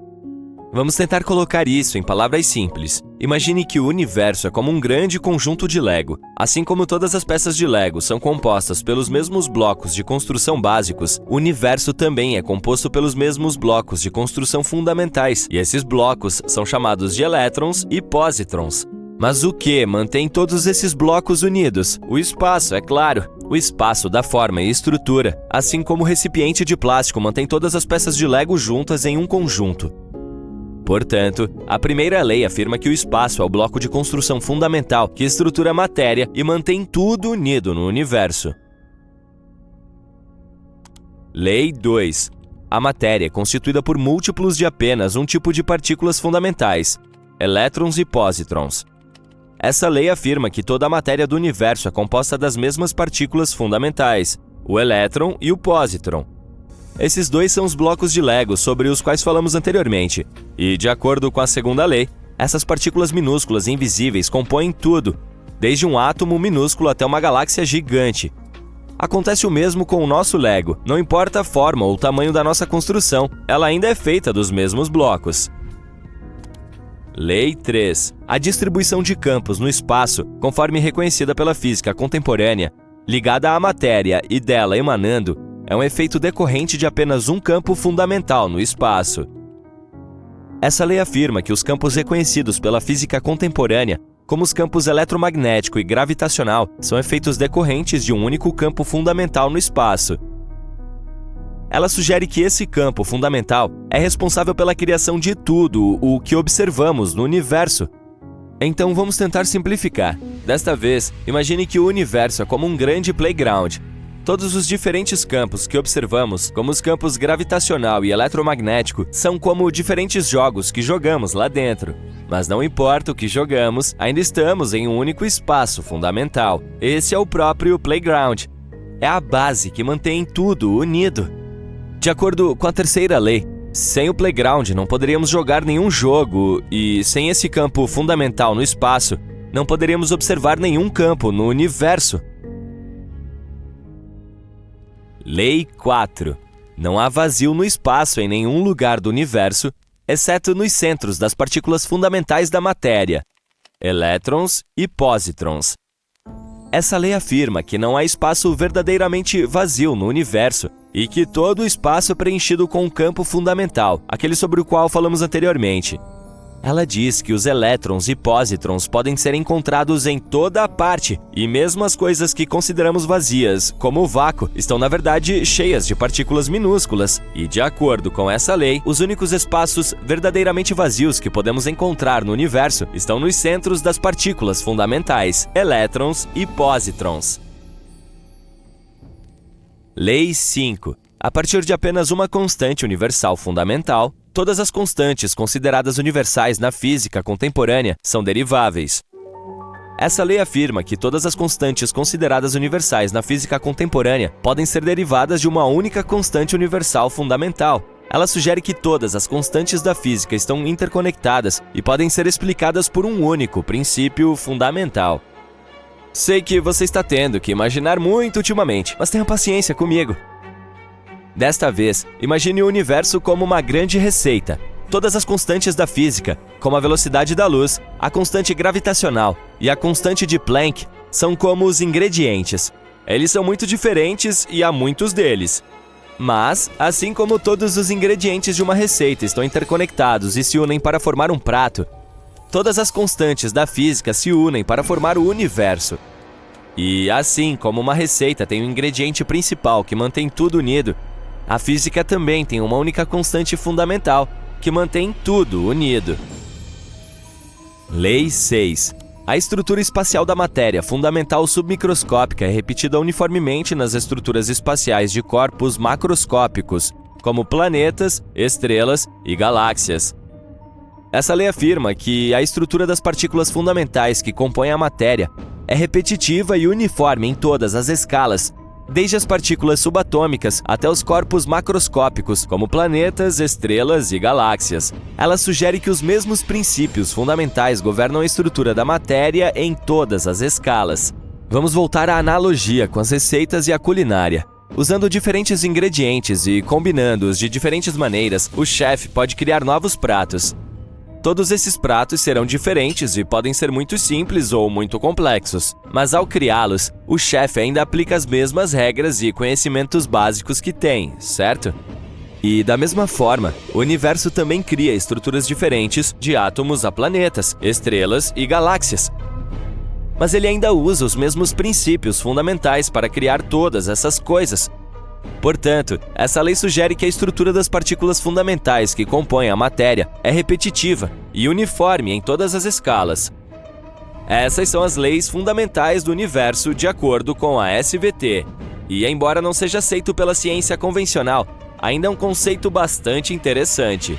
Vamos tentar colocar isso em palavras simples. Imagine que o universo é como um grande conjunto de Lego. Assim como todas as peças de Lego são compostas pelos mesmos blocos de construção básicos, o universo também é composto pelos mesmos blocos de construção fundamentais, e esses blocos são chamados de elétrons e pósitrons. Mas o que mantém todos esses blocos unidos? O espaço, é claro. O espaço dá forma e estrutura, assim como o recipiente de plástico mantém todas as peças de Lego juntas em um conjunto. Portanto, a primeira lei afirma que o espaço é o bloco de construção fundamental que estrutura a matéria e mantém tudo unido no universo. Lei 2. A matéria é constituída por múltiplos de apenas um tipo de partículas fundamentais, elétrons e pósitrons. Essa lei afirma que toda a matéria do universo é composta das mesmas partículas fundamentais, o elétron e o pósitron. Esses dois são os blocos de Lego sobre os quais falamos anteriormente, e, de acordo com a segunda lei, essas partículas minúsculas e invisíveis compõem tudo, desde um átomo minúsculo até uma galáxia gigante. Acontece o mesmo com o nosso Lego, não importa a forma ou o tamanho da nossa construção, ela ainda é feita dos mesmos blocos. Lei 3. A distribuição de campos no espaço, conforme reconhecida pela física contemporânea, ligada à matéria e dela emanando, é um efeito decorrente de apenas um campo fundamental no espaço. Essa lei afirma que os campos reconhecidos pela física contemporânea, como os campos eletromagnético e gravitacional, são efeitos decorrentes de um único campo fundamental no espaço. Ela sugere que esse campo fundamental é responsável pela criação de tudo o que observamos no universo. Então vamos tentar simplificar. Desta vez, imagine que o universo é como um grande playground. Todos os diferentes campos que observamos, como os campos gravitacional e eletromagnético, são como diferentes jogos que jogamos lá dentro. Mas não importa o que jogamos, ainda estamos em um único espaço fundamental. Esse é o próprio playground. É a base que mantém tudo unido. De acordo com a terceira lei, sem o playground não poderíamos jogar nenhum jogo e, sem esse campo fundamental no espaço, não poderíamos observar nenhum campo no universo. Lei 4. Não há vazio no espaço em nenhum lugar do universo, exceto nos centros das partículas fundamentais da matéria, elétrons e pósitrons. Essa lei afirma que não há espaço verdadeiramente vazio no universo e que todo o espaço é preenchido com um campo fundamental, aquele sobre o qual falamos anteriormente. Ela diz que os elétrons e pósitrons podem ser encontrados em toda a parte, e mesmo as coisas que consideramos vazias, como o vácuo, estão na verdade cheias de partículas minúsculas. E de acordo com essa lei, os únicos espaços verdadeiramente vazios que podemos encontrar no universo estão nos centros das partículas fundamentais, elétrons e pósitrons. Lei 5. A partir de apenas uma constante universal fundamental, todas as constantes consideradas universais na física contemporânea são deriváveis. Essa lei afirma que todas as constantes consideradas universais na física contemporânea podem ser derivadas de uma única constante universal fundamental. Ela sugere que todas as constantes da física estão interconectadas e podem ser explicadas por um único princípio fundamental. Sei que você está tendo que imaginar muito ultimamente, mas tenha paciência comigo. Desta vez, imagine o universo como uma grande receita. Todas as constantes da física, como a velocidade da luz, a constante gravitacional e a constante de Planck, são como os ingredientes. Eles são muito diferentes e há muitos deles. Mas, assim como todos os ingredientes de uma receita estão interconectados e se unem para formar um prato, todas as constantes da física se unem para formar o universo. E assim como uma receita tem um ingrediente principal que mantém tudo unido, a física também tem uma única constante fundamental, que mantém tudo unido. Lei 6. A estrutura espacial da matéria fundamental submicroscópica é repetida uniformemente nas estruturas espaciais de corpos macroscópicos, como planetas, estrelas e galáxias. Essa lei afirma que a estrutura das partículas fundamentais que compõem a matéria é repetitiva e uniforme em todas as escalas, desde as partículas subatômicas até os corpos macroscópicos, como planetas, estrelas e galáxias. Ela sugere que os mesmos princípios fundamentais governam a estrutura da matéria em todas as escalas. Vamos voltar à analogia com as receitas e a culinária. Usando diferentes ingredientes e combinando-os de diferentes maneiras, o chefe pode criar novos pratos. Todos esses pratos serão diferentes e podem ser muito simples ou muito complexos, mas ao criá-los, o chefe ainda aplica as mesmas regras e conhecimentos básicos que tem, certo? E da mesma forma, o universo também cria estruturas diferentes de átomos a planetas, estrelas e galáxias. Mas ele ainda usa os mesmos princípios fundamentais para criar todas essas coisas. Portanto, essa lei sugere que a estrutura das partículas fundamentais que compõem a matéria é repetitiva e uniforme em todas as escalas. Essas são as leis fundamentais do universo de acordo com a SVT. E, embora não seja aceito pela ciência convencional, ainda é um conceito bastante interessante.